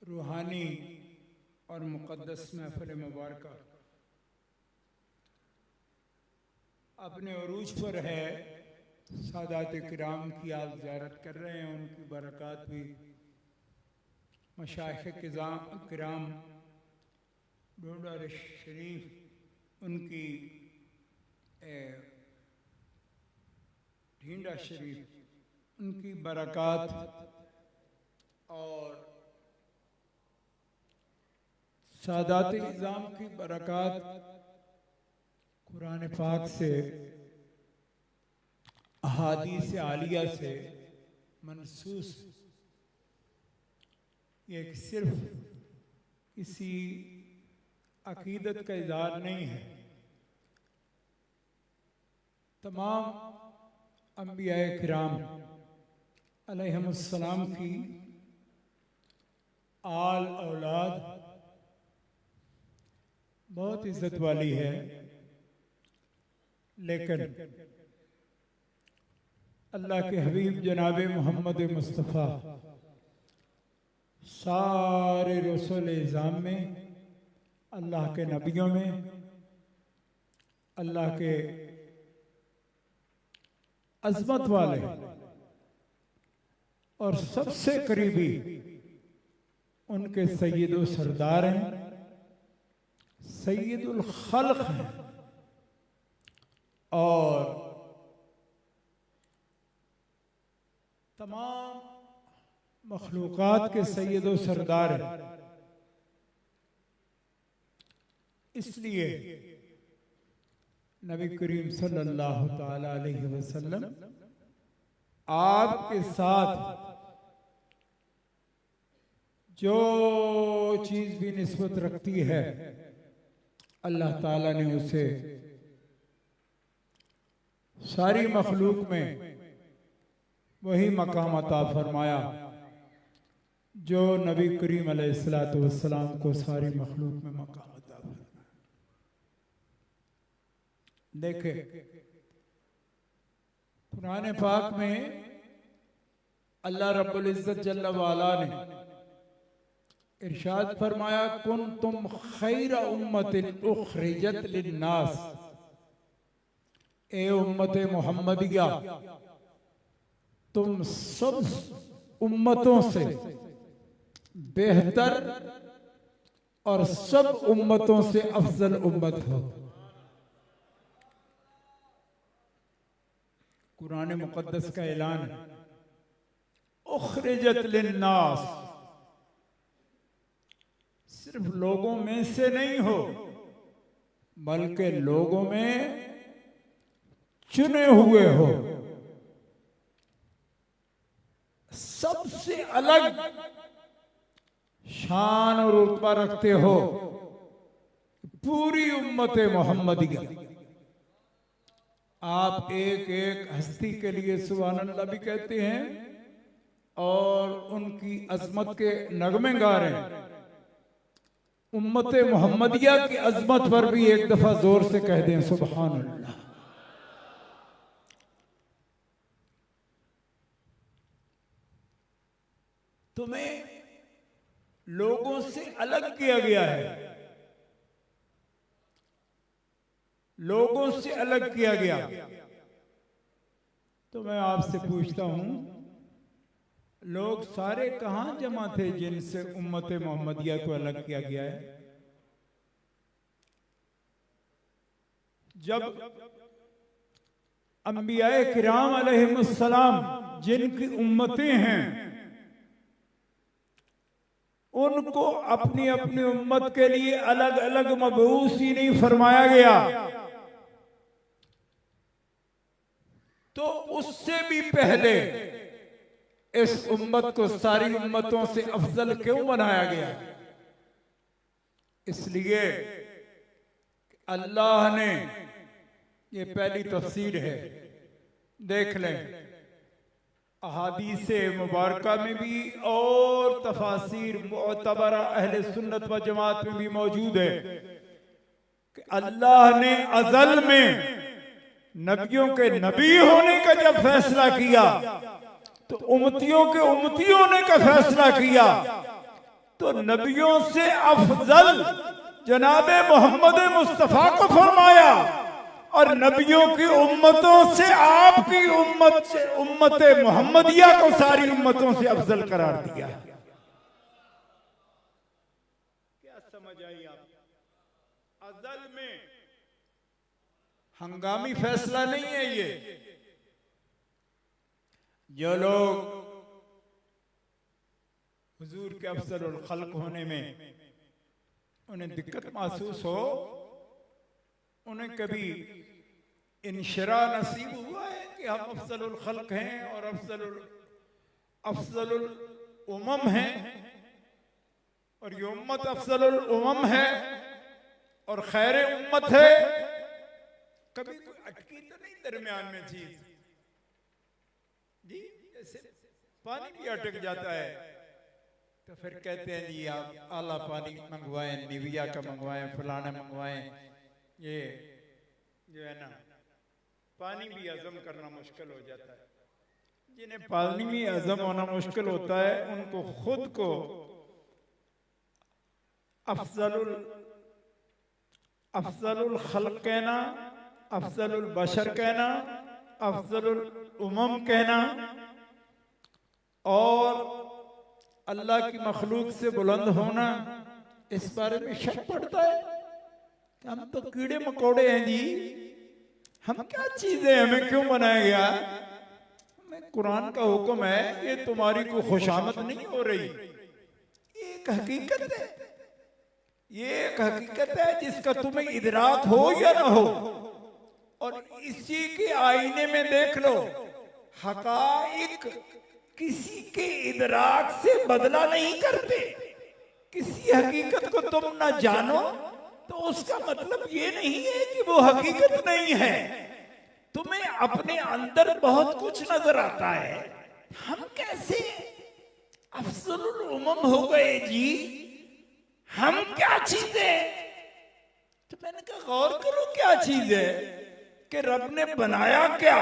रूहानी और मुक़द्दस महफ़िल मुबारक अपने उरूज पर है। सादात किराम की आप ज़ियारत कर रहे हैं, उनकी बरक़ात भी मशाइख़ किराम डोडा शरीफ, उनकी ढींडा शरीफ, उनकी बरक़ात और सादात इज़ाम की बरक़ात कुरान पाक से, अहादीस आलिया से मनसूस, ये सिर्फ किसी अकीदत का इज़हार नहीं है। तमाम अंबियाए किराम अलैहिमुस्सलाम की आल औलाद बहुत इज्जत वाली है, लेकिन अल्लाह के हबीब जनाब मोहम्मद मुस्तफ़ा सारे रसूल इज़ाम में, अल्लाह के नबियों में, अल्लाह के अज़मत वाले और सबसे करीबी उनके सैयद सरदार हैं, सैयदुल खल्क़ हैं और तमाम मखलूक़ात के सैयद व सरदार हैं। इसलिए नबी करीम सल्लल्लाहु ताला अलैहि वसल्लम आपके साथ जो चीज़ भी निस्बत रखती है, अल्लाह ताला ने उसे सारी मखलूक में वही मकाम अता फरमाया जो नबी करीम अलैहिस्सलातु वस्सलाम को सारी मखलूक में मकाम अता फरमाया। देखे कुरान पाक में अल्लाह रब्बुल इज्जत जल्ल वाला ने इरशाद फरमाया, कुंतुम खैरा उम्मतिन उखरिजत लिन्नास, ए उम्मत मोहम्मदिया, तुम सब उम्मतों से बेहतर और सब उम्मतों से अफजल उम्मत हो। कुरान मुक़द्दस का ऐलान है, उखरिजत लिन्नास, सिर्फ लोगों में से नहीं हो, बल्कि लोगों में चुने हुए हो, सबसे अलग शान और रुतबा रखते हो पूरी उम्मत मोहम्मदिया। आप एक एक हस्ती के लिए सुभान अल्लाह भी कहते हैं और उनकी अजमत के नगमे गा रहे हैं। उम्मत मोहम्मदिया की अजमत पर भी एक दफा जोर से कह दें सुभान अल्लाह। तुम्हें लोगों से अलग किया गया है, लोगों से अलग किया गया। तो मैं आपसे पूछता हूं, लोग सारे कहां जमा थे जिनसे उम्मत मोहम्मदिया को अलग किया गया है? जब अंबियाए किराम अलैहिमुस्सलाम जिनकी उम्मतें हैं, उनको अपनी अपनी उम्मत के लिए अलग अलग मबऊस ही नहीं फरमाया गया, तो उससे भी पहले इस उम्मत को सारी उम्मतों से अफजल क्यों बनाया गया? इसलिए अल्लाह ने, ये पहली तफसीर है, देख लें अहादीस मुबारका में भी और तफासीर मुअतबरा अहले सुन्नत व जमात में भी मौजूद है कि अल्लाह ने अज़ल में नबियों के नबी होने का जब फैसला किया तो उम्मतियों के उम्मतियों ने का फैसला किया तो नबियों से अफजल जनाबे मोहम्मद मुस्तफ़ा को फरमाया और नबियों की उम्मतों से आपकी उम्मत से उम्मत मोहम्मदिया को सारी उम्मतों से अफजल करार दिया। क्या समझ आई आप? अज़ल में हंगामी फैसला नहीं है ये। जो लोग हुजूर के अफजलुल खल्क होने में उन्हें दिक्कत महसूस हो, उन्हें कभी इनशरा नसीब हुआ है कि हम अफजलुल खल्क हैं और अफजलुल उमम हैं और ये उम्मत अफजलुल उमम है और खैर उम्मत है? कभी कोई अटकी तो नहीं दरमियान में चीज जी? जैसे पानी भी अटक जाता है तो फिर कहते हैं जी आप आला पानी मंगवाएं, निविया का मंगवाएं, फलाना मंगवाएं। ये जो है ना, पानी भी हजम करना मुश्किल हो जाता है। जिन्हें पानी भी हजम होना मुश्किल होता है उनको खुद को अफजलुल खल्क कहना, अफजलुल बशर कहना, अफजलुल उमम कहना और अल्लाह की मखलूक से बुलंद होना, इस बारे में शक पड़ता है कि हम तो कीड़े मकोड़े हैं जी, हम क्या चीजें, हमें क्यों बनाया गया? हमें कुरान का हुक्म है, ये तुम्हारी को खुशामद नहीं हो रही, ये एक हकीकत है, ये एक हकीकत है जिसका तुम्हें इदराक हो या ना हो। और इसी के आईने में देख लो, हकाइक किसी के इदराक से बदला नहीं करते। किसी हकीकत को तुम ना जानो तो उसका मतलब ये नहीं है कि वो हकीकत नहीं है। तुम्हें अपने अंदर बहुत कुछ नजर आता है, हम कैसे अफजलुल उमम हो गए जी, हम क्या चीज है? तो मैंने कहा गौर करो क्या चीज है कि रब ने बनाया क्या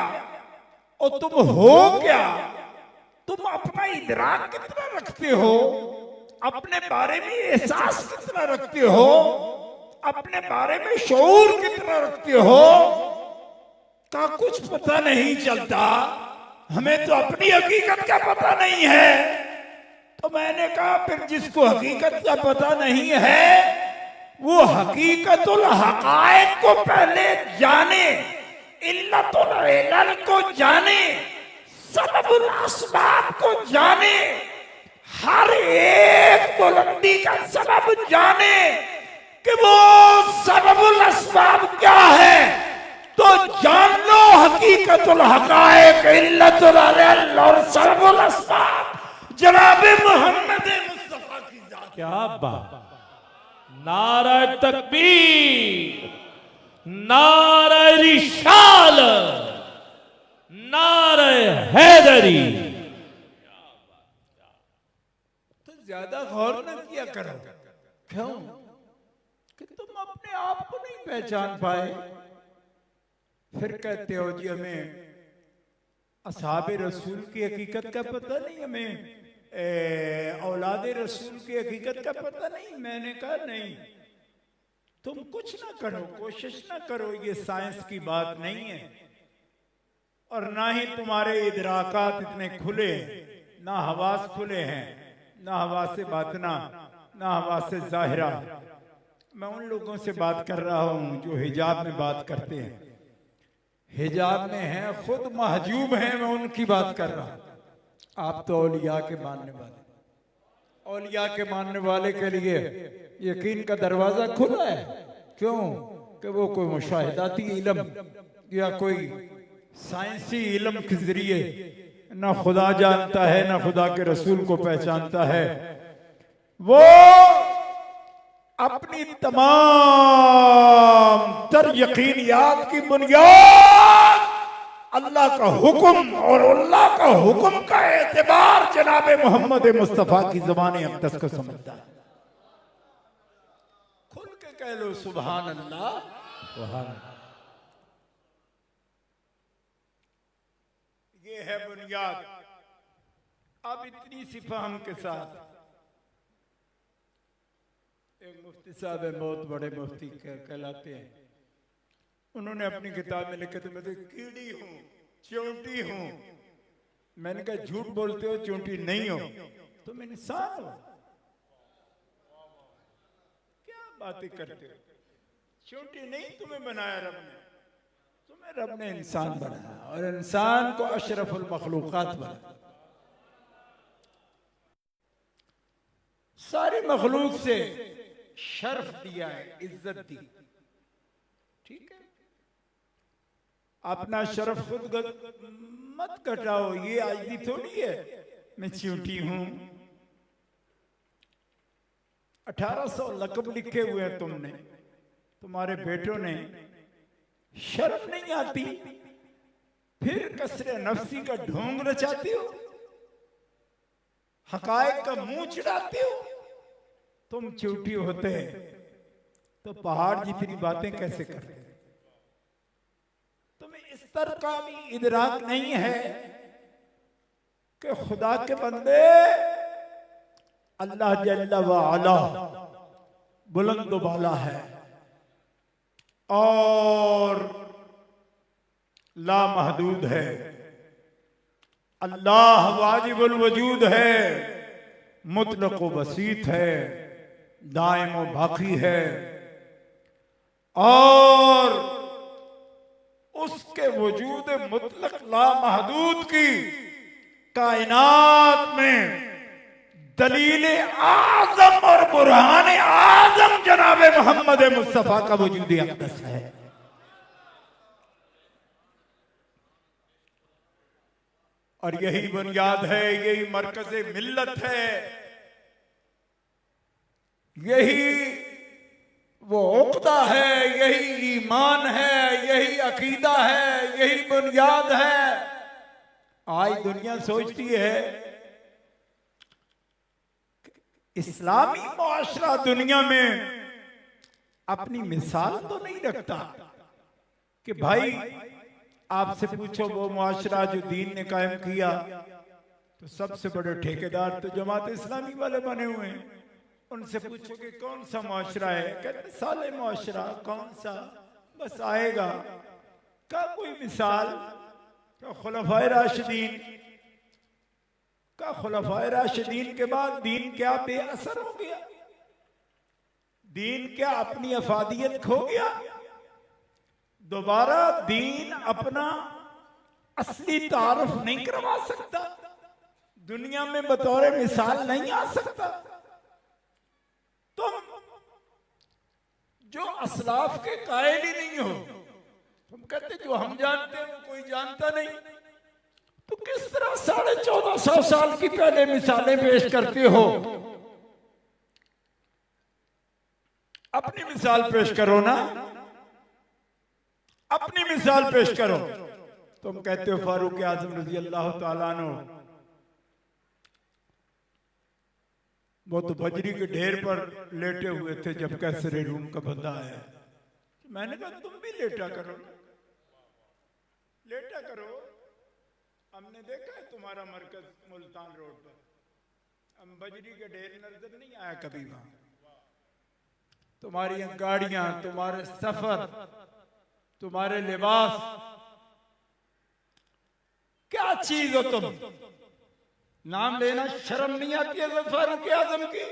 और तुम हो क्या? तुम अपना इदराक कितना रखते हो, अपने बारे में एहसास कितना रखते हो, अपने बारे में शऊर कितना रखते हो, का कुछ पता नहीं चलता। हमें तो अपनी हकीकत का पता नहीं है। तो मैंने कहा फिर जिसको हकीकत का पता नहीं है वो हकीकतुल हकायक को पहले जाने, इल्लतुल इल्ल को जाने, सबबुल असबाब को जाने, हर एक बुलंदी का सबब जाने कि वो सबबुल असबाब क्या है। तो जान लो हकीकतुल हकायक, इल्लतुल इल्ल और सबबुल असबाब जनाबे मोहम्मद मुस्तफा की जात। क्या बात! नारा तकबीर, नारा रिसालत, नारा हैदरी। तो ज्यादा गौर न किया करो। क्यों? कि तुम अपने आप को नहीं पहचान पाए। फिर कहते हो जी हमें असहाबे रसूल की हकीकत का पता नहीं, हमें औलादे रसूल की हकीकत का पता नहीं। मैंने कहा नहीं, तुम कुछ ना करो, कोशिश ना करो, ये साइंस की बात नहीं है और ना ही तुम्हारे इदराकात इतने खुले हैं, ना हवास खुले हैं, ना हवास से बातना, ना हवास से जाहिरा। मैं उन लोगों से बात कर रहा हूं जो हिजाब में बात करते हैं, हिजाब में हैं, खुद महजूब हैं, मैं उनकी बात कर रहा हूं। आप तो औलिया के मानने वाले, औलिया के मानने वाले के लिए यकीन का दरवाजा खुला है। क्यों? कि वो कोई मुशाहिदाती इल्म या कोई साइंसी इल्म के जरिए ना खुदा जानता है ना खुदा के रसूल को पहचानता है। वो अपनी तमाम तर यकीनियात की बुनियाद अल्लाह का हुक्म और अल्लाह का हुक्म का एतबार जनाबे मोहम्मद मुस्तफा की ज़बान अक़दस को समझता है। खुल के कह लो सुभान अल्लाह, सुभान अल्लाह। ये है बुनियाद। अब इतनी सी फहम के साथ एक मुफ्ती साहब है, बहुत बड़े मुफ्ती कहलाते हैं। उन्होंने अपनी किताब में लिखे थे, मैं तो कीड़ी हूं, चींटी हूं। मैंने कहा झूठ बोलते हो, चींटी नहीं हो, तुम इंसान हो। क्या बातें करते हो, चींटी नहीं तुम्हें बनाया रब ने, तुम्हें रब ने इंसान बनाया और इंसान को अशरफुल मखलूकात बनाया। सारी मखलूक से शर्फ दिया है, इज्जत दी, ठीक है। अपना शर्फ खुद मत घटाओ, ये आजी थोड़ी है मैं चींटी हूं। 1800 लक़ब लिखे हुए हैं तुमने, तुम्हारे बेटों ने, शर्म नहीं आती? फिर कसरे नफ्सी का ढोंग रचाते हो, हकायक का मुंह चिढ़ाते हो। तुम चींटी होते तो पहाड़ जितनी बातें कैसे करते? तुम्हें इस तरह का भी इदराक नहीं है कि खुदा के बंदे अल्लाह जल्ला व अला बुलंद बाला है और लामहदूद है। अल्लाह वाजिबुल वजूद है, मुतलक व बसीत है, दायम व बाकी है। और उसके वजूद मुतलक लामहदूद की कायनात में दलील आजम और बुरहान आजम जनाब मोहम्मद मुस्तफा का वजूद अक़दस है। और यही बुनियाद है, यही मरकज़े मिल्लत है, यही वो उक़दा है, यही ईमान है, यही अकीदा है, यही बुनियाद है। आज दुनिया सोचती है इस्लामी मुआशरा दुनिया में अपनी मिसाल तो नहीं रखता कि भाई आपसे पूछो वो मुआशरा जो दीन ने कायम किया, तो सबसे बड़े ठेकेदार तो जमात इस्लामी वाले बने हुए हैं। उनसे पूछो कि कौन सा मुआशरा है, कहते साले मुआशरा कौन सा, बस आएगा। का कोई मिसाल? का खुलफाए राशिदीन, का खुलफाए राशिदीन के बाद दीन क्या बेअसर हो गया? दीन क्या अपनी अफादियत खो गया? दोबारा दीन अपना असली तारुफ नहीं करवा सकता, दुनिया में बतौर मिसाल नहीं आ सकता। तुम जो असलाफ के कायल ही नहीं हो, तुम कहते जो हम जानते हैं वो कोई जानता नहीं, तो किस तरह 1450 साल की पहले मिसालें पेश करते हो? अपनी मिसाल पेश करो ना, अपनी मिसाल पेश करो। तुम कहते हो फारूक आजम रजी अल्लाह तआला अन्हु वो तो बजरी के ढेर पर लेटे हुए थे जब कैसरे रूम का बंदा आया। मैंने कहा तुम भी लेटा करो, लेटा करो। हमने देखा है तुम्हारा मरकज मुल्तान रोड पर, हम बजरी के ढेर नजर नहीं आया कभी वहां। तुम्हारी गाड़ियां, तुम्हारे सफर, तुम्हारे लिबास, क्या चीज हो तुम? नाम लेना शर्म नहीं आती है फारूक आजम की?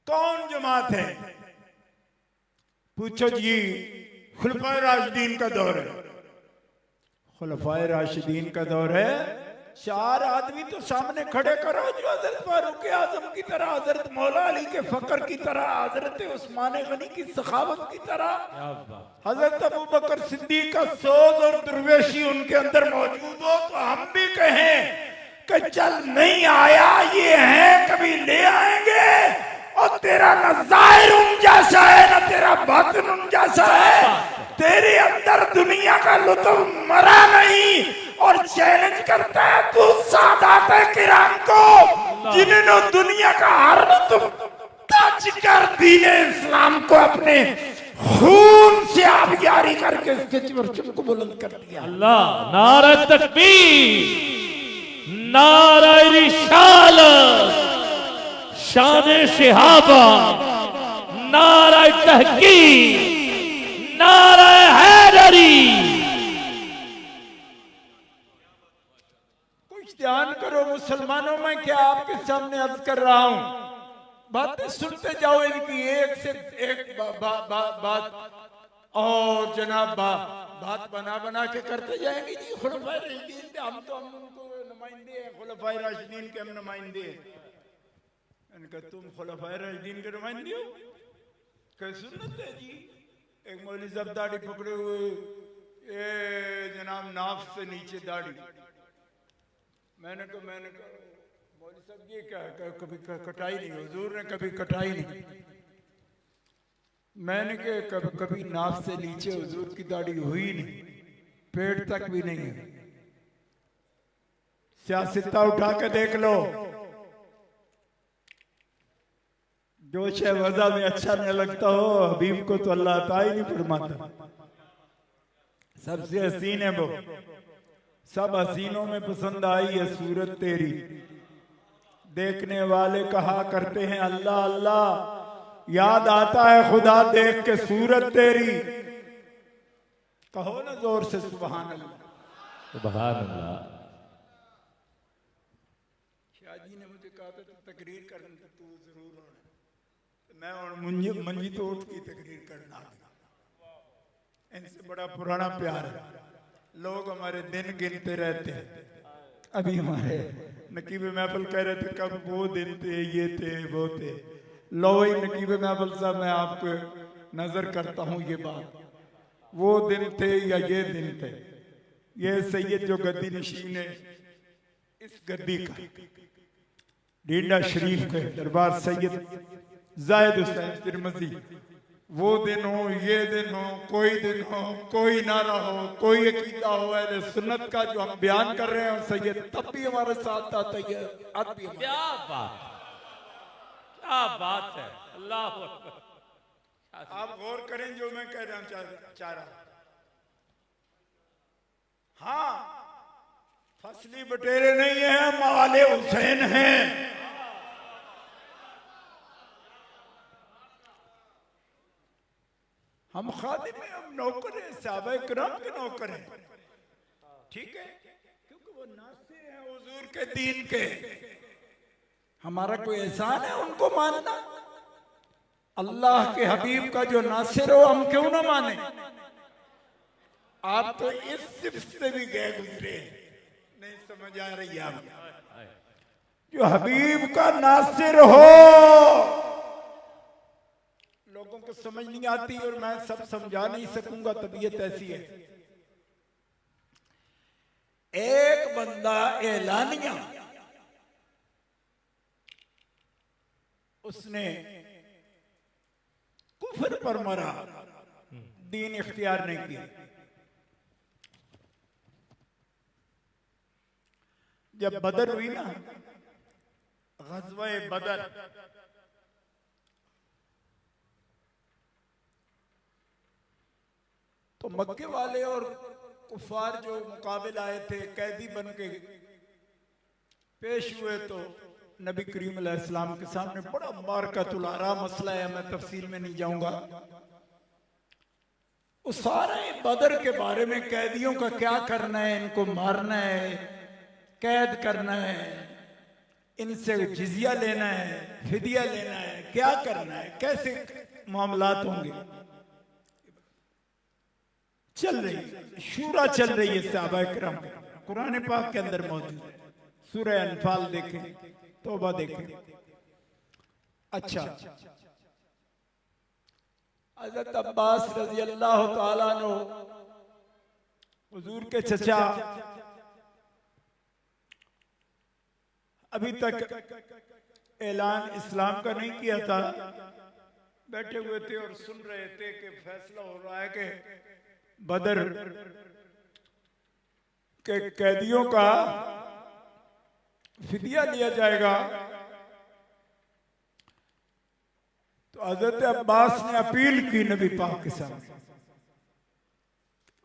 कौन जमात है? पूछो जी, खुलफाए राशिदीन का दौर है। खुलफाए राशिदीन का दौर है। 4 आदमी तो सामने खड़े करो जो हजरत फारूक आजम की तरह, हजरत मौला अली के फकर की तरह, हजरत उस्मान गनी की सखावत की तरह, हजरत अबू बकर सिद्दीक का सोज और दुर्वेशी उनके अंदर मौजूद हो, तो हम भी कहें कि चल नहीं आया, ये है कभी ले आएंगे। और तेरा न ज़ाहिर उन जैसा है न तेरा बातिन उन जैसा है। तेरे अंदर दुनिया का लुत्फ मरा नहीं। और चैलेंज करता है तू सादात किराम को, जिन्होंने दुनिया का हर लुत्फ ताज कर दीने इस्लाम को अपने खून से आबियारी करके इसके परचम को बुलंद कर दिया। अल्लाह, नारा तकबीर, नारा रिसालत, शान शहाबा, नारा तहकीक, नारा हैदरी। कुछ ध्यान करो मुसलमानों, में क्या आपके सामने अर्ज कर रहा हूं, बातें सुनते जाओ इनकी, एक से एक बात और जनाब बात बना बना के करते जाएंगे जी। खुलफाए राशिदीन थे, हम उनको नुमाइंदे हैं, खुलफाए राशिदीन के हम नुमाइंदे हैं। इनका तुम खुलफाए राशिदीन के नुमाइंदे हो, कैसे सुन्नत है जी। एक मौलवी साहब दाढ़ी पकड़े हुए, ये जनाब नाफ से नीचे दाढ़ी। मैंने कहा मौलवी साहब ये क्या है, कभी कटाई नहीं, हुजूर ने कभी कटाई नहीं। मैंने कहा कभी नाफ से नीचे हुजूर की दाढ़ी हुई नहीं, पेट तक भी नहीं है। सियासता उठा के देख लो, जो शे वज़ा में अच्छा न लगता हो हबीब को तो अल्लाह अता ही नहीं फरमाता। सबसे हसीन है वो, सब हसीनों में पसंद आई है सूरत तेरी। देखने वाले कहा करते हैं अल्लाह अल्लाह, याद आता है खुदा देख के सूरत तेरी। कहो ना जोर से सुभान अल्लाह। सुभान अल्लाह। शाह जी ने मुझे कहा था तकरीर करने तो तू जरूर होना, मैं और मंजी तो उठ की तकरीर करना। इनसे बड़ा पुराना प्यार है, लोग हमारे दिन गिनते रहते हैं। अभी हमारे नकीब महफिल कह रहे थे कब वो दिन थे, ये थे वो थे। लो वही नकीब महफिल साहब, मैं आपको नजर करता हूँ ये बात, वो दिन थे या ये दिन थे। ये सैयद जो गद्दी नशीन है, इस गद्दी का डींडा शरीफ के दरबार सैयद जायद हुसैन तिरमिज़ी, वो दिन हो ये दिन हो, कोई दिन हो, कोई नारा हो, कोई अकीदा हो अहले सुन्नत का जो हम बयान कर रहे हैं सैयद, तब भी हमारे साथ आता है। अब भी क्या बात, क्या बात है। अल्लाह अकबर। आप गौर करें जो मैं कह रहा चाह रहा। हाँ, फसली बटेरे नहीं है, माले हुसैन हैं। हम खादिम हैं, हम नौकर हैं, सहाबा किराम के नौकर हैं, ठीक है, क्योंकि वो नासिर हैं हुजूर के दीन के। हमारा कोई एहसान है उनको मानना? अल्लाह के हबीब का जो नासिर हो हम क्यों ना माने? आप तो इस सिफ्त से भी गए गुजरे, नहीं समझ आ रही है आपको। जो हबीब का नासिर हो लोगों को समझ नहीं आती, और मैं सब समझा नहीं सकूंगा, तबीयत ऐसी है। एक बंदा एलानिया उसने कुफर पर मरा, दीन इख्तियार नहीं किया। जब बदर हुई ना, ग़ज़वा बदर, तो मक्के वाले और कुफार जो मुकाबिल आए थे कैदी बन के पेश हुए, तो नबी करीम अलैहिस्सलाम के सामने बड़ा मारकातुल आरा मसला है, मैं तफसील में नहीं जाऊंगा। उस सारे बदर के बारे में, कैदियों का क्या करना है, इनको मारना है, कैद करना है, इनसे जिजिया लेना है, फिदिया लेना है, क्या करना है, कैसे मामलात होंगे, चल रही शूरा चल रही है सहाबा किराम। कुरान पाक के अंदर मौजूद है, सूरह अनफाल देखें, तौबा देखें। अच्छा, हज़रत अब्बास रज़ी अल्लाह तआला अन्हु, हुजूर के चचा, अभी तक ऐलान इस्लाम का नहीं किया था, बैठे हुए थे और सुन रहे थे कि फैसला हो रहा है कि बदर के कैदियों का फिदिया लिया जाएगा। तो हज़रत अब्बास ने अपील की नबी पाक के सामने,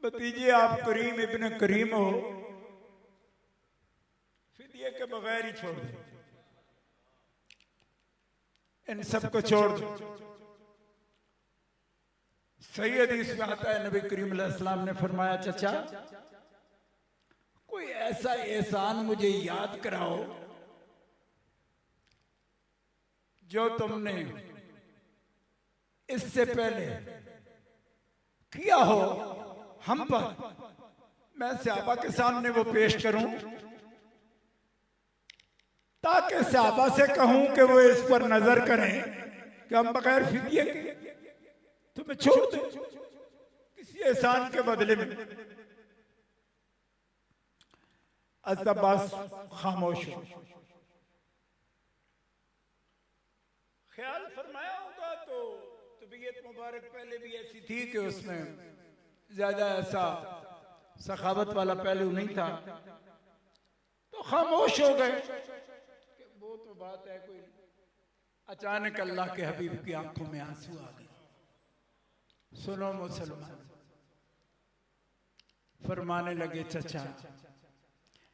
भतीजे आप करीम इब्न करीम हो, फिदिया फिदिये के बगैर ही छोड़ दो, इन सबको छोड़ दो। सही हदीस में आता है, नबी करीम अलैहिस्सलाम ने फरमाया, चचा कोई ऐसा एहसान मुझे याद कराओ जो तुमने इससे पहले किया हो हम पर, मैं सहाबा के सामने वो पेश करूं ताकि सहाबा से कहूं कि वो इस पर नजर करें कि हम बगैर फिदिये के तुम्हें छोड़ दो किसी एहसान के बदले में। अब्बास खामोश हो। ख्याल फरमाया होगा तो तबीयत मुबारक पहले भी ऐसी थी कि उसमें ज्यादा ऐसा सखावत वाला पहलू नहीं था, तो खामोश हो गए कि वो तो बात है कोई। अचानक अल्लाह के हबीब की आंखों में आंसू आ गए। सुनो मुसलमान, फरमाने लगे, चचा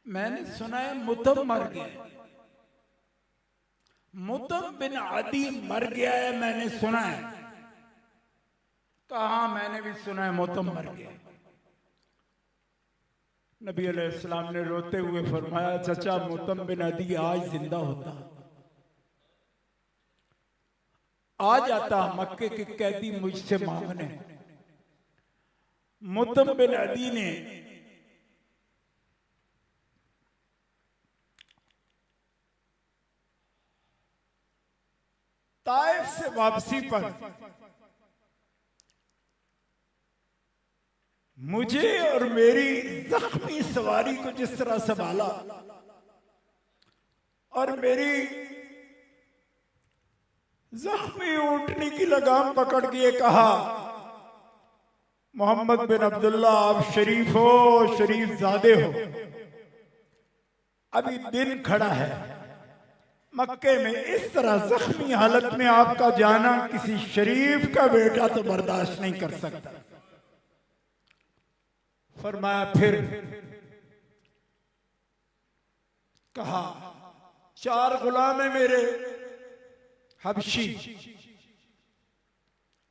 मैंने सुना है मुतम मर गया, मुतम बिन आदी मर गया है, मैंने सुना है। कहा मैंने भी सुना है मुतम मर गया। नबी अलैहिस्सलाम ने रोते हुए फरमाया, चचा मुतम बिन आदी आज जिंदा होता, आ जाता मक्के के कैदी मुझसे मांगने। मुतम बिन अदी ने ताइफ से वापसी पर मुझे और मेरी जख्मी सवारी को जिस तरह संभाला और मेरी जख्मी ऊंटनी की लगाम पकड़ के कहा, मोहम्मद बिन अब्दुल्ला आप शरीफ हो, शरीफ ज़ादे हो, अभी दिन खड़ा है, मक्के में इस तरह जख्मी हालत में आपका जाना किसी शरीफ का बेटा तो बर्दाश्त नहीं कर सकता। फरमाया फिर कहा, 4 गुलाम है मेरे हबशी,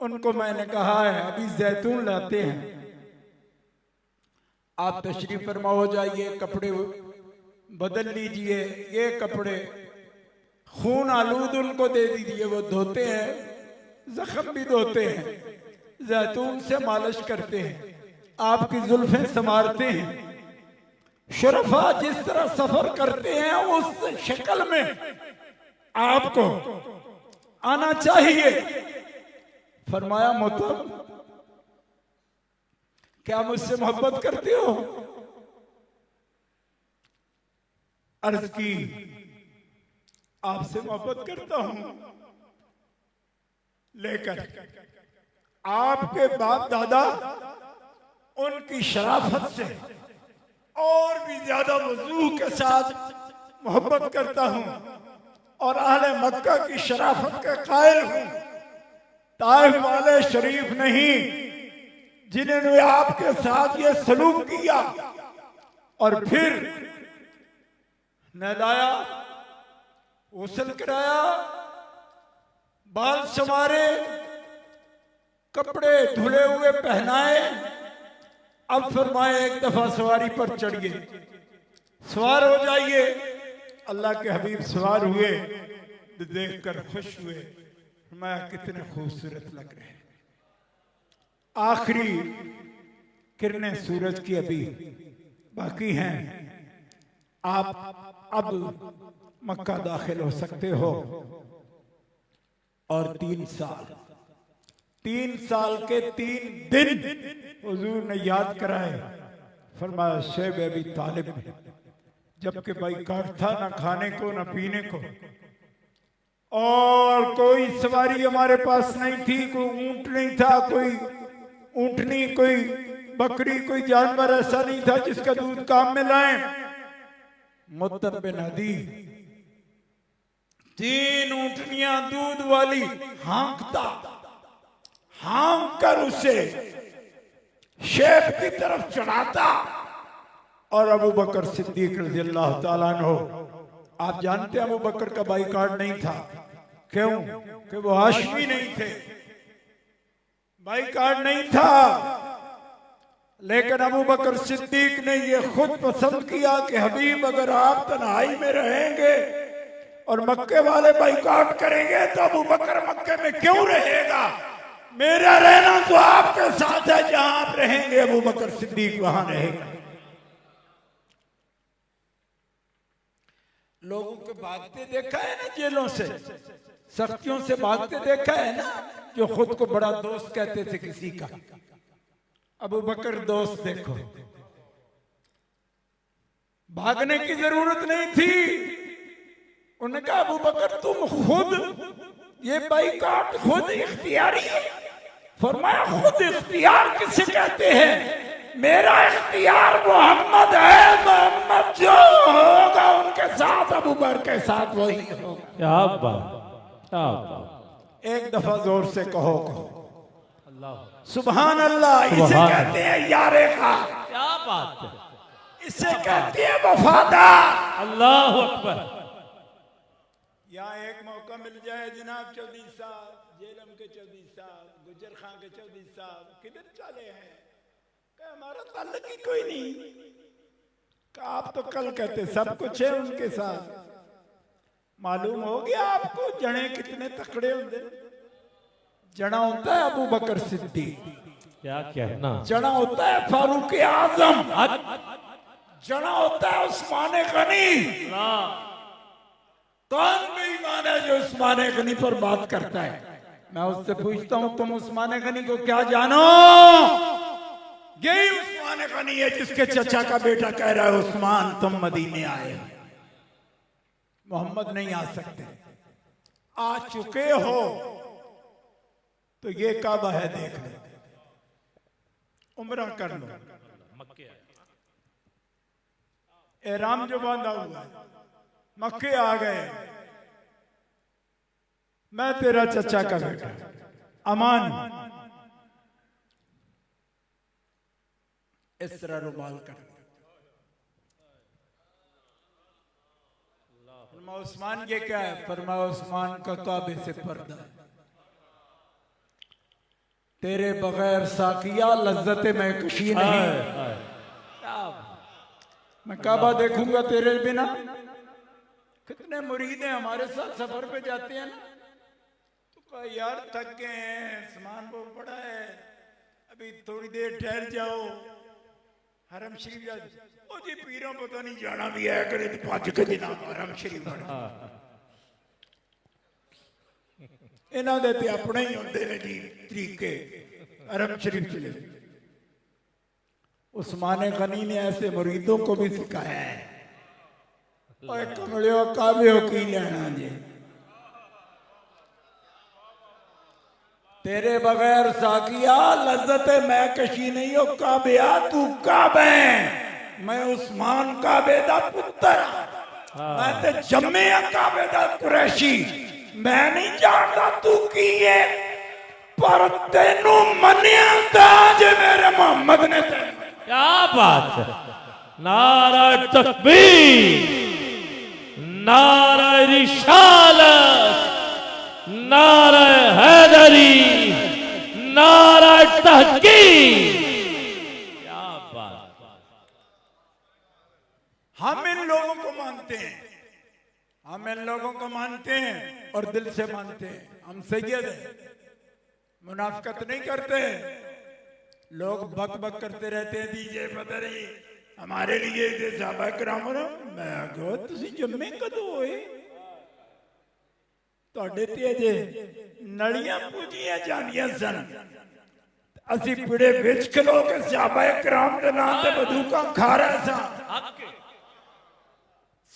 उनको मैंने कहा है अभी जैतून लाते हैं, आप तशरीफ फरमा हो जाइए, कपड़े बदल लीजिए, ये कपड़े खून आलूद उनको दे दीजिए, वो धोते हैं, जख्म भी धोते हैं, जैतून से मालिश करते हैं, आपकी जुल्फें संवारते हैं। शुरफा जिस तरह सफर करते हैं उस शक्ल में आपको आना चाहिए। फरमाया मुतम क्या मुझसे मोहब्बत करते हो? अर्ज की आपसे मोहब्बत करता हूं, लेकर आपके बाप दादा उनकी शराफत से और भी ज्यादा वजूह के साथ मोहब्बत करता हूं और अहले मक्का की शराफत का कायल हूं। ताइफ वाले शरीफ नहीं जिन्होंने आपके साथ ये सलूक किया और फिर नहलाया, गुस्ल कराया, बाल संवारे, कपड़े धुले हुए पहनाए, अब फरमाए एक दफा सवारी पर चढ़िए, सवार हो जाइए। अल्लाह के हबीब सवार हुए तो देखकर खुश हुए, मैं कितने खूबसूरत लग रहे हैं। आखिरी किरणें सूरज की अभी बाकी हैं, आप अब मक्का दाखिल हो सकते हो। और 3 साल के 3 दिन हुजूर ने याद कराए। फरमाया शैब अबी तालिब ने, जबकि भाई काट था ना खाने को ना पीने को, और कोई सवारी हमारे पास नहीं थी, कोई ऊंट नहीं था, कोई ऊंटनी, कोई बकरी, कोई जानवर ऐसा नहीं था जिसका दूध काम में लाएं। मुत्तब बिन अदी 3 ऊंटनियां दूध वाली हाँकता, हाँक कर उसे शेफ की तरफ चढ़ाता और अबू बकर सिद्दीक रज़ी अल्लाह ताला अन्हु। आप जानते हैं अबू बकर का बाईकाट नहीं था। क्यों? कि वो हाशमी नहीं थे, बाईकाट नहीं था। लेकिन अबू बकर सिद्दीक ने ये खुद पसंद किया कि हबीब अगर आप तन्हाई में रहेंगे और मक्के वाले बाईकाट करेंगे तो अबू बकर मक्के में क्यों रहेगा? मेरा रहना तो आपके साथ है, जहां आप रहेंगे अबू बकर सिद्दीक वहां रहेगा। लोगों को भागते देखा है ना, जेलों से, सख्तियों से भागते देखा है ना, जो खुद को बड़ा दोस्त कहते थे किसी का। अबू बकर दोस्त देखो, भागने की जरूरत नहीं थी। उन्होंने कहा अबू बकर तुम खुद ये बाईकाट खुद इख्तियारी है। फरमाया खुद इख्तियार किसे कहते हैं? मेरा इख्तियार मोहम्मद है, मोहम्मद जो होगा उनके साथ, अबू बकर के साथ वही होगा। क्या बात, क्या बात। एक दफा जोर से कहो अल्लाह, सुभान अल्लाह। इसे कहते हैं यारे का, क्या बात है। इसे कहते हैं वफादार। अल्लाह अकबर। यहाँ एक मौका मिल जाए जनाब चौधरी साहब, जेलम के चौधरी साहब, गुजर खां के चौधरी साहब, किधर चले हैं? हमारा ताल्लुक ही कोई नहीं। आप तो कल कहते सब कुछ है उनके साथ। मालूम हो गया आपको जड़े कितने तकड़े होंगे। जड़ा होता है अबू बकर सिद्दीक, क्या कहना। जड़ा होता है फारूक आजम, जड़ा होता है उस्मान गनी। कौन बेईमान है जो उस्मान गनी पर बात करता है? मैं उससे पूछता हूं तुम उस्मान गनी को क्या जानो? यही उस्मान गनी है जिसके चचा का बेटा कह रहा है उस्मान तुम मदीने आए, मोहम्मद नहीं आ सकते। आ चुके हो तो ये काबा है, देख लो, उम्रा कर लो। एहराम जो बांधा हुआ है, मक्के आ गए, मैं तेरा चचा का बेटा अमान, इस तरह रुमाल कर। फरमाया उस्मान ये क्या है? फरमाया उस्मान का काबे से पर्दा है। तेरे बगैर साकिया लज्जत में कशी नहीं। मैं काबा देखूंगा तेरे बिना। कितने मुरीद हैं हमारे साथ सफर पे जाते हैं ना, तो कहा यार थक गए हैं, सामान बहुत बड़ा है, अभी थोड़ी देर ठहर जाओ, हरम शरीफ जा। ओ जी पीरों पता नहीं जाना भी है करे तो भज के जनाब हरम शरीफ इन्हों दे ते अपने ही होंदे ने जी तरीके। हरम शरीफ चले। उस्मान गनी ने ऐसे मुरीदों को भी सिखाया है। और कमलियों काबे हो की लेना जी, तेरे बगैर साकिया लज्जत मैं कशी नहीं हो काबिया, तू काबे। मैं उस्मान काबे दा पुत्र, मैं ते जम्मे काबे दा कुरैशी। मैं नहीं जानता तू की है, पर तेनू मनिया ताज मेरे मोहम्मद ने। क्या बात है। नारा तकबीर, नारा रिसालत, नारा हैदरी, नारा तहकीक। क्या बात। हम इन लोगों को मानते हैं, हम इन लोगों को मानते हैं और दिल से मानते हैं। हम सैयद हैं, मुनाफिकत नहीं करते। लोग बक बक करते रहते हैं, दीजिए पता नहीं हमारे लिए सहाबा किराम। मैं आगो तुसी जम्मे कदों होए? ਤੁਹਾਡੇ ਤੇ ਅਜੇ ਨਲੀਆਂ ਪੂਜੀਆਂ ਜਾਂਦੀਆਂ ਸਨ। ਅਸੀਂ ਪਿੜੇ ਵਿੱਚ ਖਲੋ ਕੇ ਸਹਾਬਾ ਕਿਰਾਮ ਦੇ ਨਾਂ ਤੇ ਬਦੂਕਾਂ ਖਾ ਰਹੇ ਸਾਂ,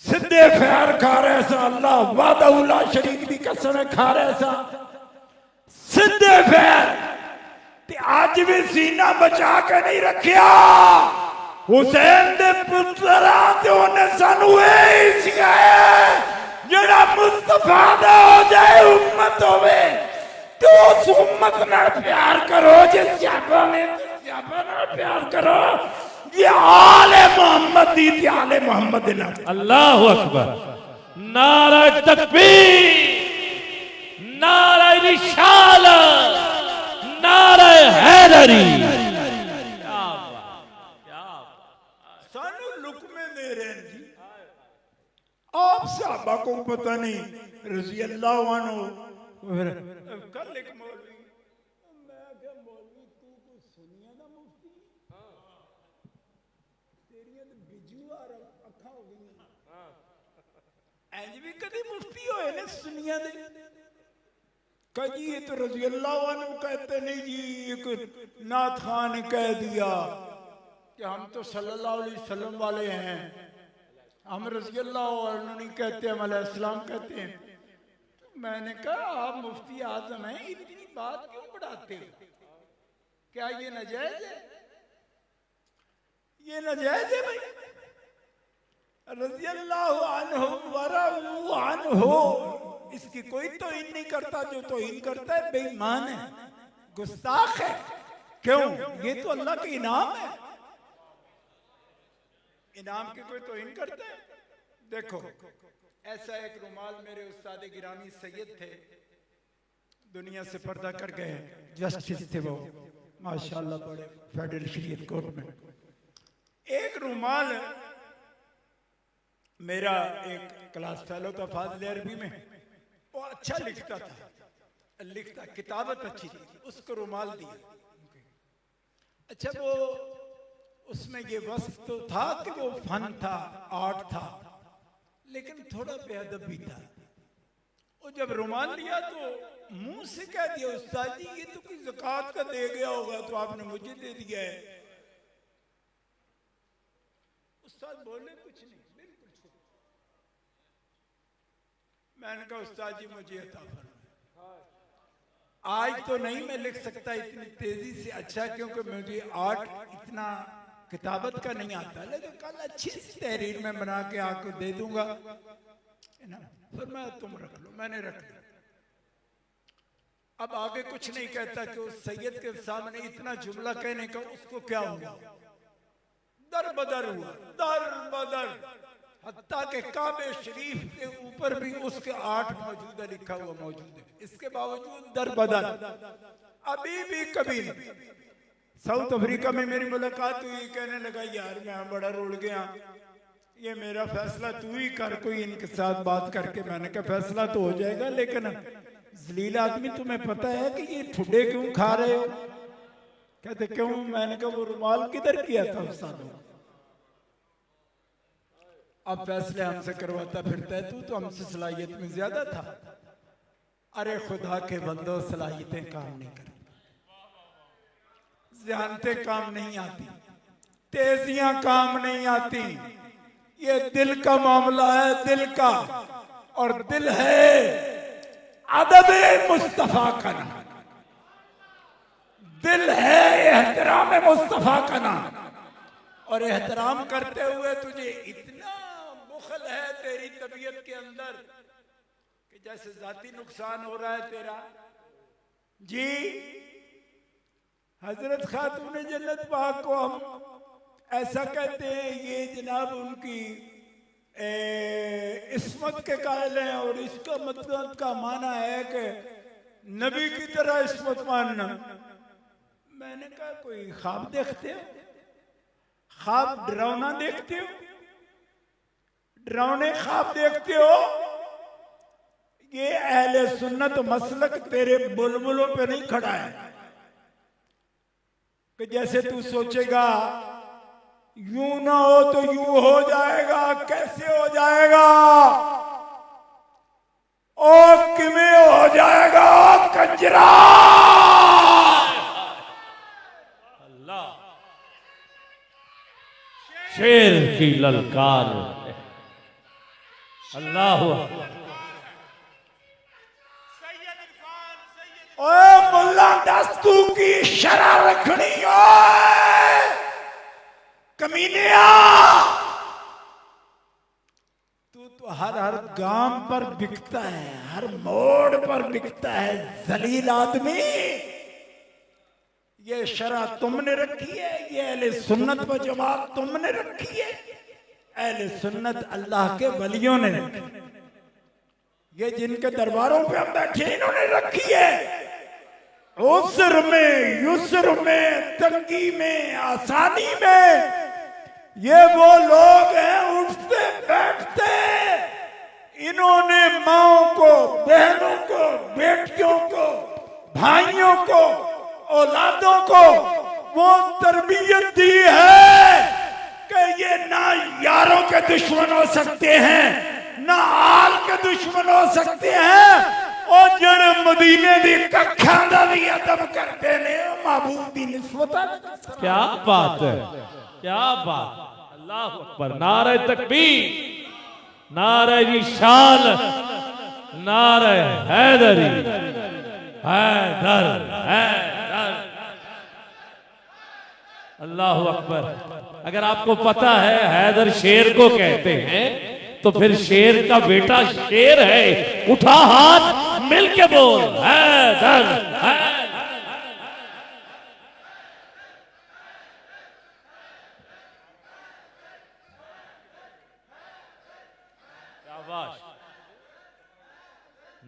ਸਿੱਧੇ ਫੈਰ ਖਾ ਰਹੇ ਸਾਂ, ਅੱਲਾਹ ਵਾਹਦਹੁ ਲਾ ਸ਼ਰੀਕ ਦੀ ਕਸਮ ਖਾ ਰਹੇ ਸਾਂ, ਸਿੱਧੇ ਫੈਰ। ਤੇ ਅੱਜ ਵੀ ਸੀਨਾ ਬਚਾ ਕੇ ਨਹੀਂ ਰੱਖਿਆ। ਹੁਸੈਨ ਦੇ ਪੁੱਤਰਾਂ ਤੇ ਉਹਨੇ ਸਾਨੂੰ ਇਹ ਸਿਖਾਇਆ जड़ा मुस्तफा दा हो जाए उम्मत होवे तो उस उम्मत नाल प्यार करो। जिस सहाबा ने सहाबा नाल प्यार करो, ये आले मोहम्मद दी थी, आले मोहम्मद दे नाल। अल्लाह अकबर। नारा तकबीर, नारा रिसालत, नारा हैदरी। सानू लुकमे दे रहे हैं जी। आप साहबा को पता नहीं रजी अल्लाह अन्हु। कल एक मौलवी, मैं क्या मौलवी तू को सुनिया ना मुफ्ती तेरियां ते बिजू आ अखा हो गई इंज भी कदी मुफ्ती होए ने सुनिया दे। कजी ये तो रजी अल्लाह अन्हु कहते नहीं जी, एक नाथ खान ने कह दिया कि हम तो सल्लल्लाहु अलैहि वसल्लम वाले हैं, हम रज़ी अल्लाह अन्हु नहीं कहते, हम अलैहिस्सलाम कहते हैं। तो मैंने कहा आप मुफ्ती आजम हैं, इतनी बात क्यों बढ़ाते हो? क्या ये नाजायज है? ये नाजायज है भाई? रज़ी अल्लाह अन्हु वरज़ू अन्हु, इसकी कोई तौहीन नहीं करता, जो तौहीन करता है बेईमान है, गुस्ताख है। क्यों? ये तो अल्लाह का इनाम है, इनाम की कोई तौहीन करता है? देखो ऐसा एक रुमाल मेरे उस्ताद गिरामी सैयद थे, दुनिया से पर्दा कर गए, जस्टिस थे वो माशाल्लाह, बड़े फेडरल शरीयत कोर्ट में। एक रुमाल मेरा एक क्लास फेलो था फाजिल अरबी में, वो अच्छा लिखता था, किताबत अच्छी थी, उसको रुमाल दिया। अच्छा वो उसमें ये वस्फ तो था कि वो फन था, आर्ट था, लेकिन थोड़ा बेअदब भी था। वो जब रुमाल लिया तो मुंह से कह दिया, उस्ताद जी ये तो कोई ज़कात का दे गया होगा तो आपने मुझे दे दिया है। उस्ताद बोले कुछ नहीं, बिल्कुल चुप। मैंने कहा उस्ताद जी मुझे अता फरमाएं। आज तो नहीं मैं लिख सकता इतनी तेजी से अच्छा, क्योंकि मुझे आर्ट इतना किताबत का नहीं आता, लेकिन कल अच्छी सी तहरीर में बना के आपको दे दूंगा ना। फिर मैं तुम रख लो, मैंने रख लिया। अब आगे कुछ नहीं कहता कि उस सैयद के सामने इतना जुमला कहने का उसको क्या हुआ, दर बदर हुआ, दर बदर, हत्ता के काबे शरीफ के ऊपर भी उसके 8 मौजूद है, लिखा हुआ मौजूद है, इसके बावजूद दर बदर। अभी भी कभी साउथ अफ्रीका में मेरी मुलाकात हुई, कहने लगा यार मैं बड़ा रुल गया, ये मेरा फैसला तू ही कर कोई इनके साथ बात करके। मैंने कहा फैसला तो हो जाएगा, लेकिन जलील आदमी तुम्हें पता है कि ये ठुड्डे क्यों खा रहे हो? कहते क्यों? मैंने कहा वो रुमाल किधर किया था उस्ताद? अब फैसले हमसे करवाता फिरता है, तू तो हमसे सलाहियत में ज्यादा था। अरे खुदा के बंदो, सलाहियतें काम नहीं करती, ज़हानतें काम नहीं आती, तेजियां काम नहीं आती। ये दिल का मामला है, दिल का, और दिल है अदब मुस्तफा का नाम, दिल है एहतराम मुस्तफा का नाम। और एहतराम करते हुए तुझे इतना बुखल है तेरी तबीयत के अंदर कि जैसे जाती नुकसान हो रहा है तेरा। जी हजरत खातून जन्नत पाक को हम ऐसा कहते हैं, ये जनाब उनकी इस्मत के कायल हैं, और इसका मतलब का माना है कि नबी की तरह इस्मत मानना। मैंने कहा कोई ख्वाब देखते हो? ख्वाब डरावना देखते हो? डरावने ख्वाब देखते हो? ये अहले सुन्नत मसलक तेरे बुलबुलों पे नहीं खड़ा है कि जैसे तू सोचेगा यूं ना हो तो यूं हो जाएगा। कैसे हो जाएगा? ओ किमें हो जाएगा कंजरा? अल्लाह शेर की ललकार, अल्लाह ओए मुल्ला दस्तू की शरह रखनी हो कमीनिया। तू तो हर गांव पर बिकता है, हर मोड़ पर बिकता है, जलील आदमी। ये शरह तुमने रखी है, ये अहले सुन्नत व जमात तुमने रखी है, अहले सुन्नत अल्लाह के वलियों ने रखी, ये जिनके दरबारों पे हम बैठे इन्होंने रखी है। उसर में, युसर में, तंगी में, आसानी में, ये वो लोग हैं उठते बैठते, इन्होंने माओं को, बहनों को, बेटियों को, भाइयों को, औलादों को वो तरबियत दी है कि ये ना यारों के दुश्मन हो सकते हैं, ना आल के दुश्मन हो सकते हैं, और जड़े मदीने दी कखा दा भी अदब करते ने महबूब दी निस्बत। क्या बात है, क्या बात। अल्लाह अकबर। नारे तकबीर, नारे रिसालत, नारे हैदरी, हैदर, हैदर। अल्लाह अकबर। अगर आपको पता है हैदर शेर को कहते हैं, तो फिर शेर का बेटा शेर है। उठा हाथ, मिल के बोल हैदर, हैदर।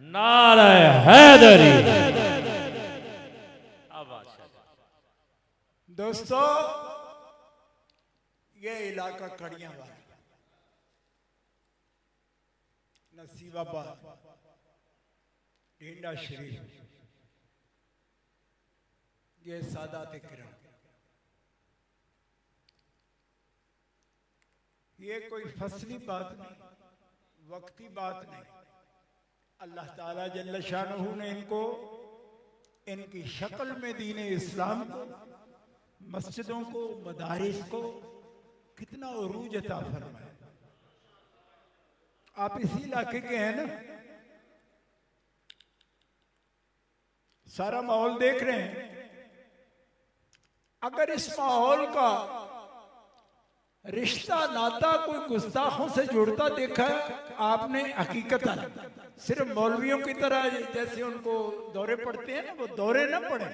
नारे हैदरी। दोस्तों, ये इलाका कड़ियां वाला, नसीबाबाद, ढींडा शरीफ, ये सादात किराम, ये कोई फसली बात नहीं, वक्ती बात नहीं। अल्लाह ताला जल्ल शानहू ने इनको इनकी शक्ल में दीन इस्लाम को, मस्जिदों को, मदारिस को कितना उरूज अता फरमाया। आप इसी इलाके के हैं ना, सारा माहौल देख रहे हैं। अगर इस माहौल का रिश्ता नाता कोई गुस्ताखों से जुड़ता देखा आपने, हकीकतन सिर्फ मौलवियों की तरह जैसे उनको दौरे पड़ते हैं ना, वो दौरे ना पड़े,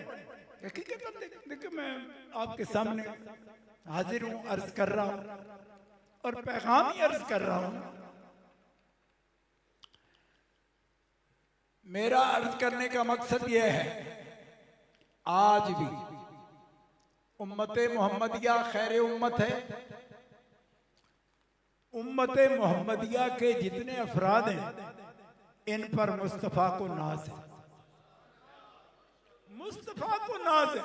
हकीकतन देखिए मैं आपके सामने हाजिर हूं, अर्ज कर रहा हूं और पैगाम ही अर्ज कर रहा हूं। मेरा अर्ज करने का मकसद यह है, आज भी उम्मते मोहम्मदिया खैर उम्मत है। उम्मते मोहम्मदिया के जितने अफराद हैं, इन पर मुस्तफा को नाज है, मुस्तफा को नाज है।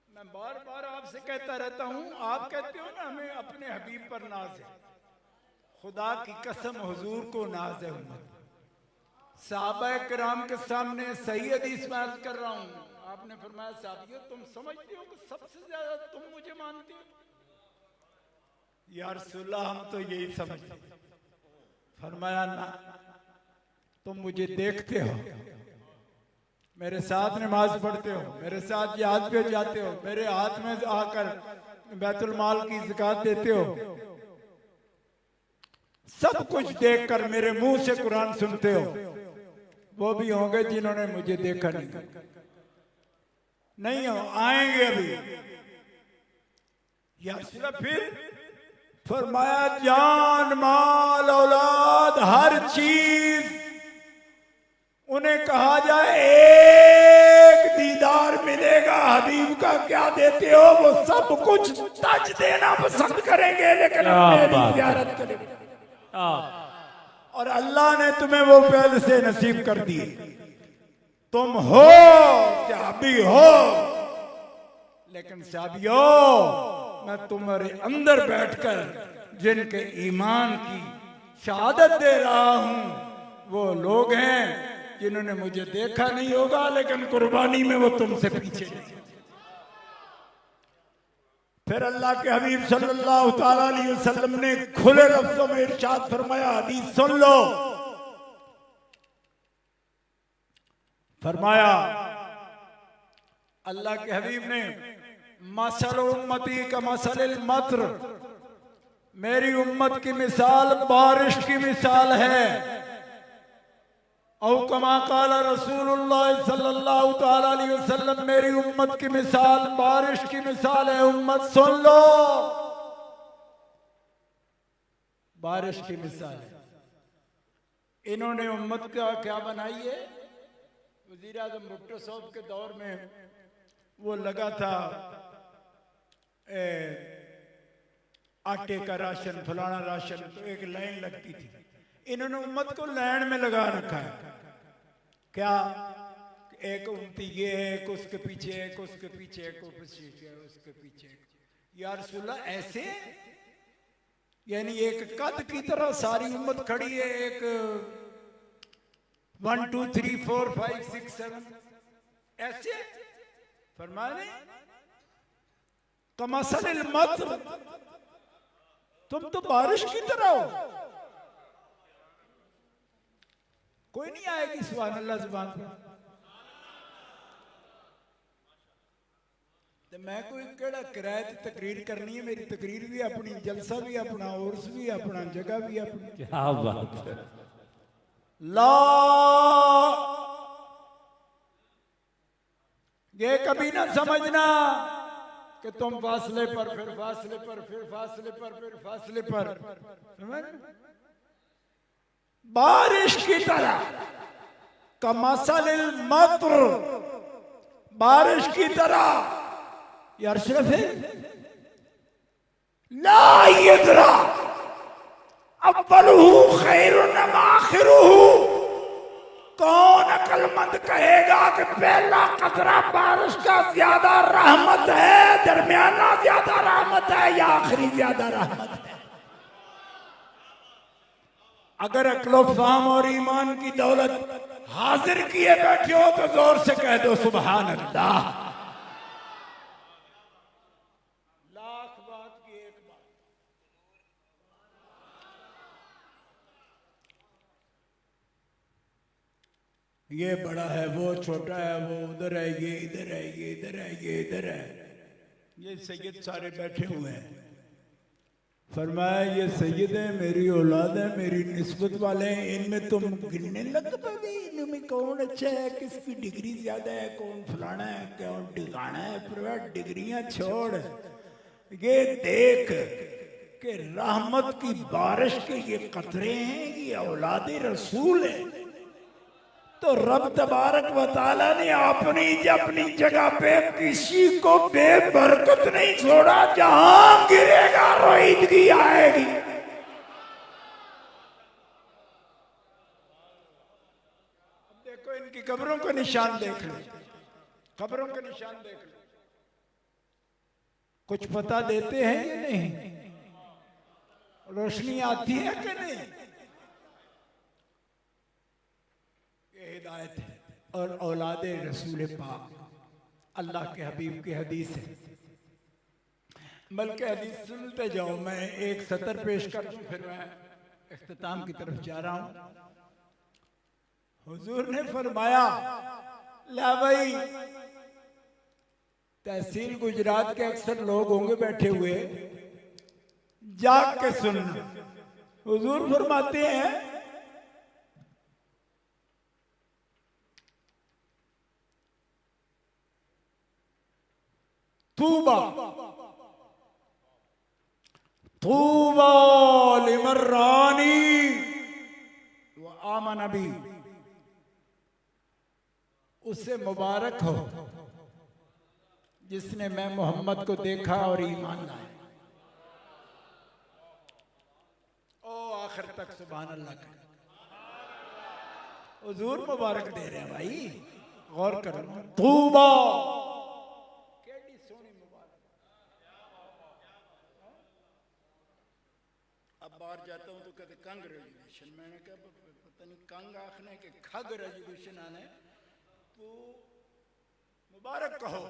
मैं बार बार आपसे कहता रहता हूं, आप कहते हो ना हमें अपने हबीब पर नाज है, खुदा की कसम हुजूर को नाज है उम्मत। सहाबा किराम के सामने सही हदीस में अर्ज कर रहा हूं, आपने फरमाया साहबियो तुम समझते हो कि सबसे ज्यादा तुम मुझे मानते हो? या रसूलल्लाह हम तो यही समझते। फरमाया ना, तुम मुझे देखते हो, मेरे साथ नमाज पढ़ते हो, मेरे साथ जिहाद पे जाते हो, मेरे हाथ में आकर बैतुल माल की ज़कात देते हो, सब कुछ देखकर मेरे मुंह से कुरान सुनते हो। वो भी होंगे जिन्होंने मुझे देखा नहीं हो, आएंगे अभी। या फिर फरमाया जान माल औलाद हर चीज उन्हें कहा जाए एक दीदार मिलेगा हबीब का, क्या देते हो? वो सब कुछ तज देना पसंद करेंगे, लेकिन मेरी ज़ियारत करेंगे। और अल्लाह ने तुम्हें वो पहले से नसीब कर दी। तुम हो सहाबी हो, लेकिन सहाबियो मैं तुम्हारे अंदर बैठकर जिनके ईमान की शहादत दे रहा हूं, वो लोग हैं जिन्होंने मुझे देखा नहीं होगा, लेकिन कुर्बानी में वो तुमसे पीछे नहीं। फिर अल्लाह के हबीब सल्लल्लाहु ताला अलैहि वसल्लम ने खुले लफ्जों में इरशाद फरमाया, हदीस सुन लो। फरमाया अल्लाह के हबीब ने, मसल उम्मती का मसल मत्र, मेरी उम्मत की मिसाल बारिश की मिसाल है। औ कमा काला रसूलुल्लाह सल्लल्लाहु ताला अलैहि वसल्लम, मेरी उम्मत की मिसाल बारिश की मिसाल है। उम्मत सुन लो, बारिश की मिसाल है। इन्होंने उम्मत का क्या बनाई है? वजीर आजम भुट्टो साहब के दौर में वो लगा था आटे का राशन, फलाना राशन, तो एक लाइन लगती थी। इन्होंने उम्मत को लाइन में लगा रखा है। क्या? एक उम्मती ये है, एक उसके पीछे, एक उसके पीछे, एक उसके पीछे। या रसूलल्लाह ऐसे, यानी एक कद की तरह सारी उम्मत खड़ी है। एक 1 2 3 4 5 6 7 ऐसे फरमाने कमसल मत, तुम तो बारिश की तरह हो। कोई नहीं आएगी सुभान अल्लाह जुबान पर। तो मैं कोई केड़ा किराए की तकरीर करनी है? मेरी तकरीर भी अपनी, जलसा भी अपना, उर्स भी अपना, जगह भी अपनी। क्या बात है। ला ये कभी ना समझना कि तुम फासले पर, फिर फासले पर, फिर फासले पर, फिर फासले पर। समझ? बारिश की तरह कमसलिल मतर, बारिश की तरह। यार सिर्फ ला यदरा अव्वलुहु खैरुन अम आखिरुहु। कौन अक्लमंद कहेगा कि पहला कतरा बारिश का ज्यादा रहमत है, दरमियाना ज्यादा रहमत है, या आखिरी ज्यादा रहमत है? अगर अक्लो फाम और ईमान की दौलत हाजिर किए बैठे हो तो जोर से कह दो सुभान अल्लाह। लाख बात की एक बात। ये बड़ा है, वो छोटा है, वो उधर है, ये इधर है, ये इधर है, ये इधर है। ये सैयद सारे बैठे हुए हैं। फरमाया ये सैयद है, मेरी औलाद है, मेरी निस्बत वाले हैं। इनमें तुम गिनने लग पड़े, इनमें कौन अच्छा है, किसकी डिग्री ज्यादा है, कौन फलाना है, कौन डिगाना है। पर डिग्रियां छोड़, ये देख कि रहमत की बारिश के ये कतरे हैं, ये औलाद रसूल है। तो रब तबारक व तआला ने अपनी जगह पे किसी को बेबरकत नहीं छोड़ा। जहां गिरेगा रोईदगी आएगी। अब देखो इनकी कब्रों के निशान देख लो, कब्रों के निशान देख लो। कुछ पता देते हैं कि नहीं? रोशनी आती है कि नहीं? हिदायत है और औलाद रसूल पाक, अल्लाह के हबीब की हदीस है। बल्कि हदीस सुनते जाओ, मैं एक सतर पेश कर दूं, फिर मैं इख्तिताम की तरफ जा रहा हूं। हुजूर ने फरमाया, ला भाई, तहसील गुजरात के अक्सर लोग होंगे बैठे हुए, जाग के सुनना। हुजूर फरमाते हैं, तूबा तूबा लिमर्रानी व आमन बी, उससे मुबारक हो जिसने मैं मोहम्मद को देखा और ईमान लाया। ओ आखिर तक सुभान अल्लाह का हुजूर मुबारक दे रहे हैं भाई, गौर करो। तूबा, बाहर जाता हूं तो कहते कंग रेजोल्यूशन। मैंने कहा पता नहीं कंग आखने के खग रेजोल्यूशन आने, तो मुबारक कहो।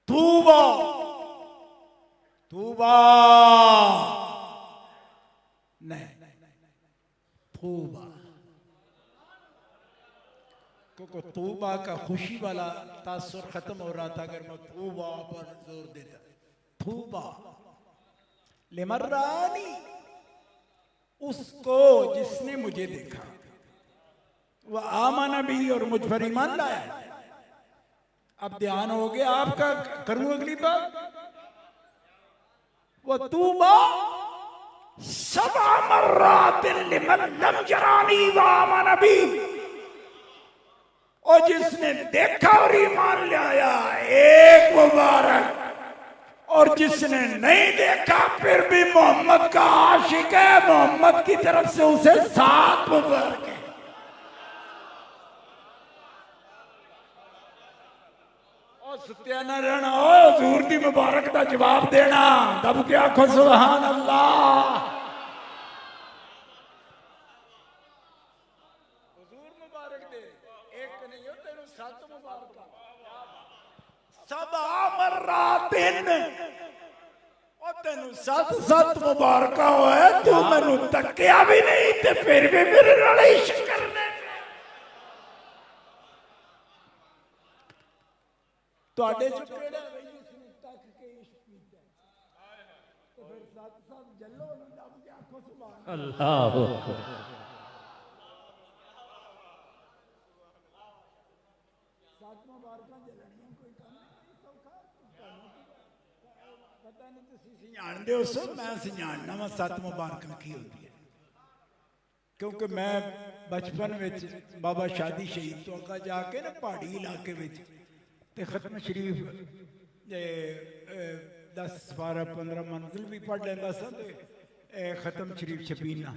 तूबा तूबा नहीं, तूबा, क्योंकि तूबा का खुशी वाला तासुर खत्म हो रहा था अगर मैं तूबा पर जोर देता। तूबा लिमर्रानी, उसको जिसने मुझे देखा। वह आमना भी और मुझ पर ईमान लाया। अब ध्यान हो गया आपका, करूं अगली बात। वह तूबा सबा मर्रातिन लिमन लम यरानी व आमना भी, और जिसने देखा और ईमान लाया एक मुबारक, और जिसने नहीं देखा फिर भी मोहम्मद का आशिक है, मोहम्मद की तरफ से उसे 7 मुबारक है। और सत्यानारायण हजूर दी मुबारक का जवाब देना, तब क्या आखो सुभान अल्लाह। हजूर मुबारक दे, एक नहीं हो तेरे 7 मुबारक। सबा मर्रातिन, और तेन 7 मुबारक होए, तू मैनू तकिया भी नहीं ते फिर भी मेरे नाल इश्क करने। ਤੁਹਾਡੇ ਚ ਕਿਹੜਾ ਬਈ ਜਿਸਨੇ ਤੱਕ ਕੇ ਇਸ਼ਕ ਕੀਤਾ, ਤੇ ਫਿਰ 7 ਜੱਲੋ ਨੂੰ ਲੱਭ ਕੇ ਆਖੋ ਸੁਭਾਨ अल्लाह। 7 ਮੁਬਾਰਕਾਂ ਜਲਣੀਆਂ ਕੋਈ ਕੰਮ ਨਹੀਂ ਸੌਖਾ। ਪਤਾ ਨਹੀਂ ਤੁਸੀਂ ਜਾਣਦੇ ਹੋ ਸੋ, ਮੈਂ ਜਾਣਦਾ ਵਾ 7 ਮੁਬਾਰਕਾਂ ਕੀ ਹੁੰਦੀ ਹੈ, ਕਿਉਂਕਿ ਮੈਂ ਬਚਪਨ ਵਿੱਚ ਬਾਬਾ ਸ਼ਾਦੀ ਸ਼ਹੀਦ ਤੋਂ ਅੱਗਾ ਜਾ ਕੇ ਨਾ ਪਹਾੜੀ ਇਲਾਕੇ ਵਿੱਚ ਤੇ ਖਤਮ ਸ਼ਰੀਫ 10 12 15 ਮੰਜ਼ਿਲ ਵੀ ਪੜ ਲੈਂਦਾ ਸਾਂ, ਤੇ ਖਤਮ ਸ਼ਰੀਫ ਛਪੀਨਾ,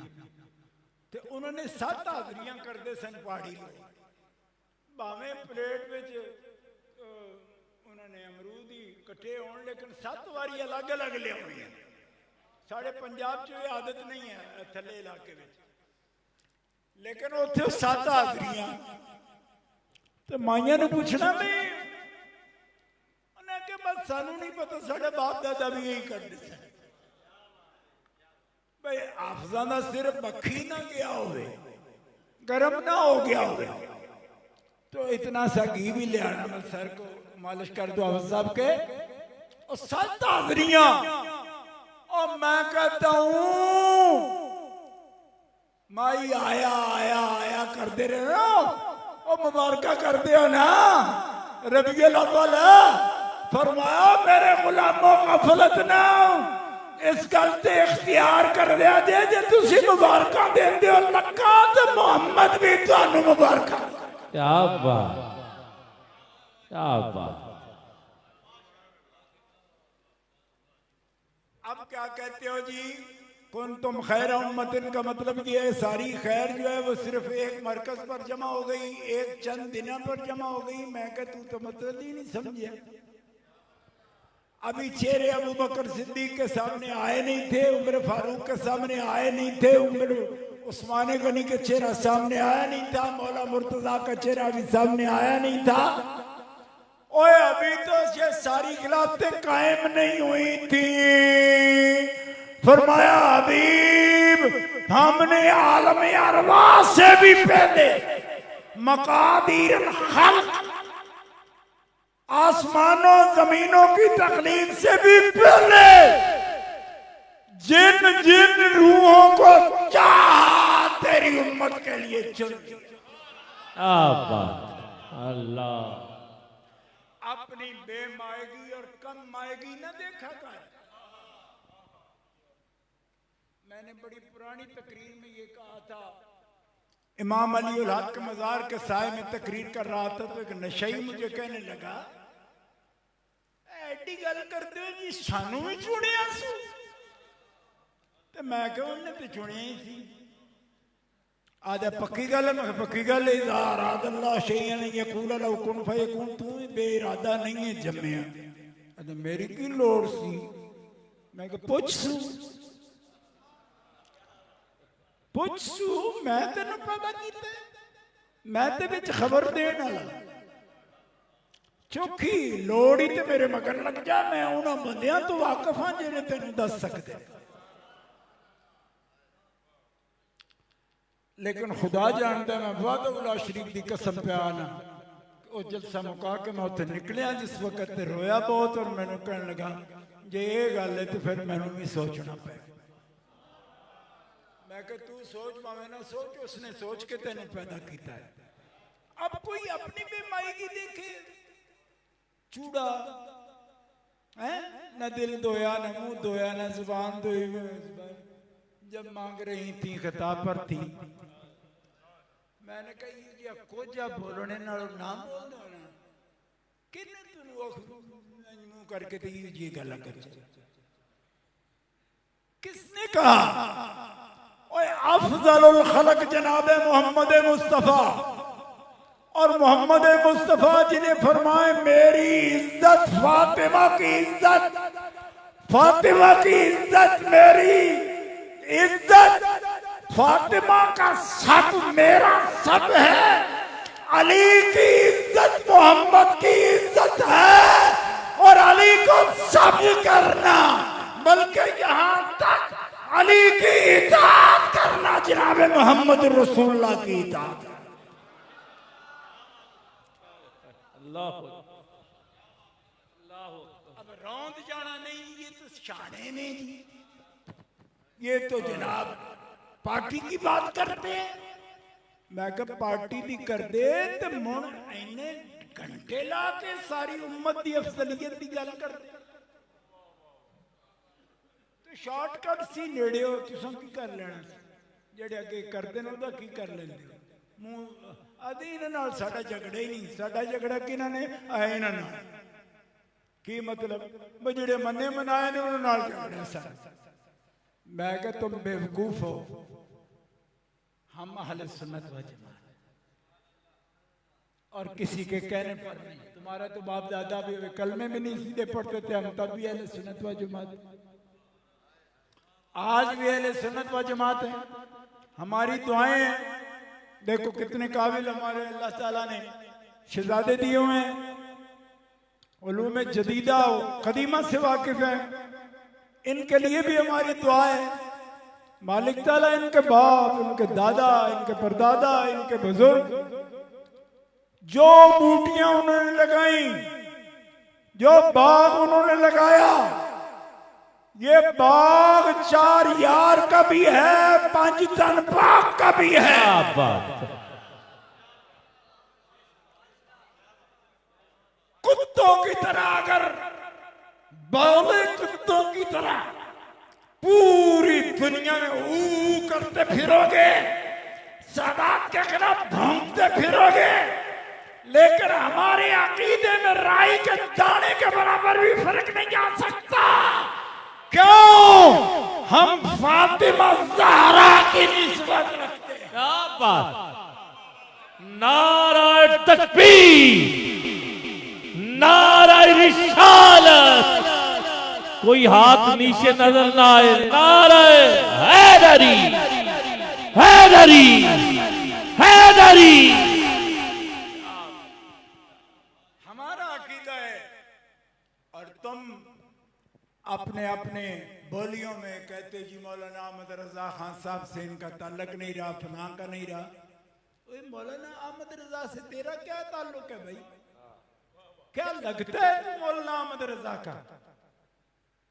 ਤੇ ਉਹਨਾਂ ਨੇ 7 ਹਾਜ਼ਰੀਆਂ ਕਰਦੇ ਸਨ ਪਹਾੜੀ ਲੋਕ। ਭਾਵੇਂ ਪਲੇਟ ਵਿੱਚ ਉਹਨਾਂ ਨੇ ਅਮਰੂਦ ਹੀ ਇਕੱਠੇ ਹੋਣ, ਲੇਕਿਨ 7 ਵਾਰੀ ਅਲੱਗ ਅਲੱਗ ਲਿਆਉਣੀਆਂ। ਸਾਡੇ ਪੰਜਾਬ 'ਚ ਇਹ ਆਦਤ ਨਹੀਂ ਹੈ ਥੱਲੇ ਇਲਾਕੇ ਵਿੱਚ, ਲੇਕਿਨ ਉੱਥੇ 7 ਹਾਜ਼ਰੀਆਂ। ਤੇ ਮਾਈਆਂ ਨੂੰ ਪੁੱਛਣਾ ਵੀ, ਉਹਨੇ ਕਿ ਬਸ ਸਾਨੂੰ ਨਹੀਂ ਪਤਾ, ਸਾਡੇ ਬਾਪ ਦਾਦਾ ਵੀ ਇਹੀ ਕਰਦੇ ਸਨ। भाई हाफजा का सिर मक्खी ना गया होवे, गर्म ना हो गया होवे, तो इतना सा घी भी ले आना, मैं सर को मालिश कर दो हाफज साहब के। और 7 हाजरियां, और मैं कहता हूं माई आया आया आया करते रहे ना, और मुबारक करते हो ना। रबीउल अव्वल फरमाया मेरे गुलामों गफलत ना इस गल ते इख्तियार कर दिया जे, जे तुसी मुबारक देंदे हो लक्का, ते मोहम्मद भी तुहानू मुबारक। क्या बात, क्या बात। अब क्या कहते हो जी, कुंतुम खैर उम्मतिन का मतलब ये है सारी खैर जो है वो सिर्फ एक मरकज पर जमा हो गई, एक चंद दिनों पर जमा हो गई। मैं कह तू तो मतलब ही नहीं समझे। अभी चेहरे अबू बकर सिद्दीक के सामने आए नहीं थे, उमर फारूक के सामने आए नहीं थे, उमर उस्मान गनी का चेहरा सामने आया नहीं था, मौला मुर्तजा का चेहरा भी सामने आया नहीं था। ओए अभी तो ये सारी खिलाफतें कायम नहीं हुई थी। फरमाया हबीब हमने आलम अरवा से भी पहले मकादीर खल्क, आसमानों जमीनों की तखलीक से भी पहले जिन जिन रूहों को चाहा तेरी उम्मत के लिए चुन दिया। अल्लाह अपनी बेमायगी और कम मायगी न देखा कर। मैंने बड़ी पुरानी तकरीर में ये कहा था, इमाम अली उल हक के मज़ार के साए में तकरीर कर रहा था, तो एक नशई मुझे कहने लगा एडी गल करते हो जी सानू भी चुनिया सी। तो मैं कहा उन्हें तो चुनिया ही सी। आजा पक्की गल है, मैं पक्की गल है। अल्लाह शैअन यकूल लहू कुन फयकून, तू ही बेइरादा नहीं है जम्मिया। अरे मेरी की लोड़ सी। मैं कहा पुछ मैं तेन पैदा किया, मैं ते विच खबर देने वाला। चौखी लोड़ ही तो मेरे मगर लग जा, मैं उन्होंने बंदियां तो वाकफ हाँ जिन्हें तेन दस सकते। लेकिन खुदा जानता है, मैं वादा शरीफ की कसम पे आना, वो जलसा मुका के मैं उत्थे निकलिया जिस वक्त रोया बहुत, और मैनू कहने लगा जे ये गल है तो फिर मैनू भी सोचना पे। मैं कह तू सोच भावे ना सोच, उसने सोच के तेन पैदा किया है। अब कोई अपनी बेमाई की देखे, चूड़ा है न दिल धोया न मुंह धोया न जुबान धोई। जब मांग रही थी खिताब पर थी, मैंने कही जी कुछ बोलने ना बोल देना कि मुंह करके तो ये गल कर। किसने कहा? ओए अफजलुल खलक जनाबे मोहम्मद मुस्तफा, और मोहम्मद मुस्तफा जिन्हें फरमाए मेरी इज्जत फातिमा की इज्जत, फातिमा की इज्जत मेरी इज्जत, फातिमा का सब मेरा सब है, अली की इज्जत मोहम्मद की इज्जत है, और अली को सब करना, बल्कि यहाँ तक अली की इताअत करना जनाब मोहम्मद रसूलुल्लाह की इताअत। अब रौंद जाना नहीं, ये तो शाने में जी, ये तो जनाब पार्टी की बात करते हैं। मैं कहा पार्टी भी कर दे तो मुड़ इन्ने घंटे ला के सारी उम्मत की अफसलियत की गल कर दे तो शॉर्टकट सी नेड़े हो, तुम की कर लेना, जेडे अगे करते हैं वह की कर लेंगे। मूँह आदि इन्हां साडा झगड़ा ही नहीं, साडा झगड़ा किन्हां ने आए इन्हां नाल की मतलब वो जेडे मन्ने मनाए ने उन्हां नाल झगड़ा साडा। मैं कहा तुम बेवकूफ हो, हम अहले सुन्नत व जमात और किसी के कहने पर नहीं। तुम्हारा तो बाप दादा भी कलमे में नहीं सीधे पढ़ते थे, हम तब भी अहले सुन्नत व जमात, आज भी अहले सुन्नत व जमात है। हमारी दुआएं हैं, देखो कितने काबिल हमारे अल्लाह ताला ने शहजादे दिए हुए हैं, उलूम जदीदा कदीमा से वाकिफ है, इनके लिए भी हमारी दुआ है। मालिक ताला इनके बाप, इनके दादा, इनके परदादा, इनके बुजुर्ग जो बूटियां उन्होंने लगाई, जो बाग उन्होंने लगाया, ये बाग 4 यार का भी है, 5 तन बाग का भी है। कुत्तों की तरह अगर बोले, कुत्तों की तरह पूरी दुनिया में ऊ करते फिरोगे, सादात के खिलाफ भौंकते फिरोगे, लेकिन हमारे अकीदे में राई के दाने के बराबर भी फर्क नहीं आ सकता। क्यों? हम फातिमा ज़हरा की निस्बत रखते हैं। क्या बात! नारा तकबीर, नारा रिसालत, कोई हाथ नीचे नजर ना आए। नारा हैदरी, हैदरी, हैदरी। हमारा अकीदा है, और तुम अपने अपने बोलियों में कहते जी मौलाना अहमद रजा खान साहब से इनका ताल्लुक नहीं रहा, फलां का नहीं रहा। मौलाना अहमद रजा से तेरा क्या ताल्लुक है भाई? क्या लगता है मौलाना अहमद रजा का?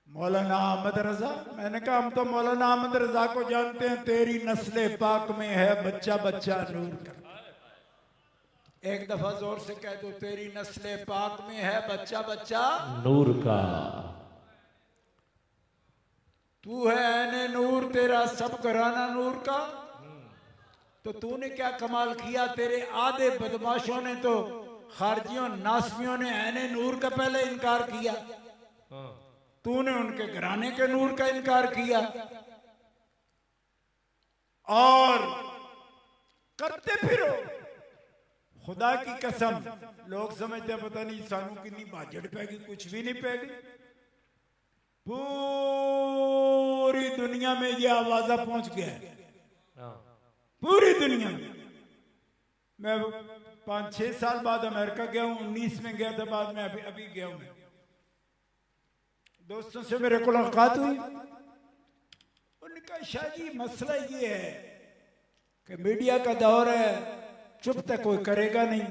मौलाना अहमद रजा, मैंने कहा हम तो मौलाना अहमद रजा को जानते हैं, तेरी नस्ले पाक में है बच्चा बच्चा नूर का। एक दफा जोर से कह दो, तेरी नस्ले पाक में है बच्चा बच्चा नूर का। तू है ऐने नूर, तेरा सब घराना नूर का। तो तूने क्या कमाल किया? तेरे आधे बदमाशों ने तो, खारजियों नासमियों ने ऐने नूर का पहले इनकार किया, तूने उनके घराने के नूर का इनकार किया, और करते फिरो। खुदा की कसम, लोग समझते पता नहीं सानू कितनी बाजट पैगी, कुछ भी नहीं पैगी। पूरी दुनिया में ये आवाजा पहुंच गया है, पूरी दुनिया में। मैं 5-6 साल बाद अमेरिका गया हूं, 19 में गया था, बाद में अभी गया हूं। दोस्तों से मेरे को मुलाकात हुई, उन्होंने कहा शाह जी मसला ये है कि मीडिया का दौर है, चुप तक कोई करेगा नहीं,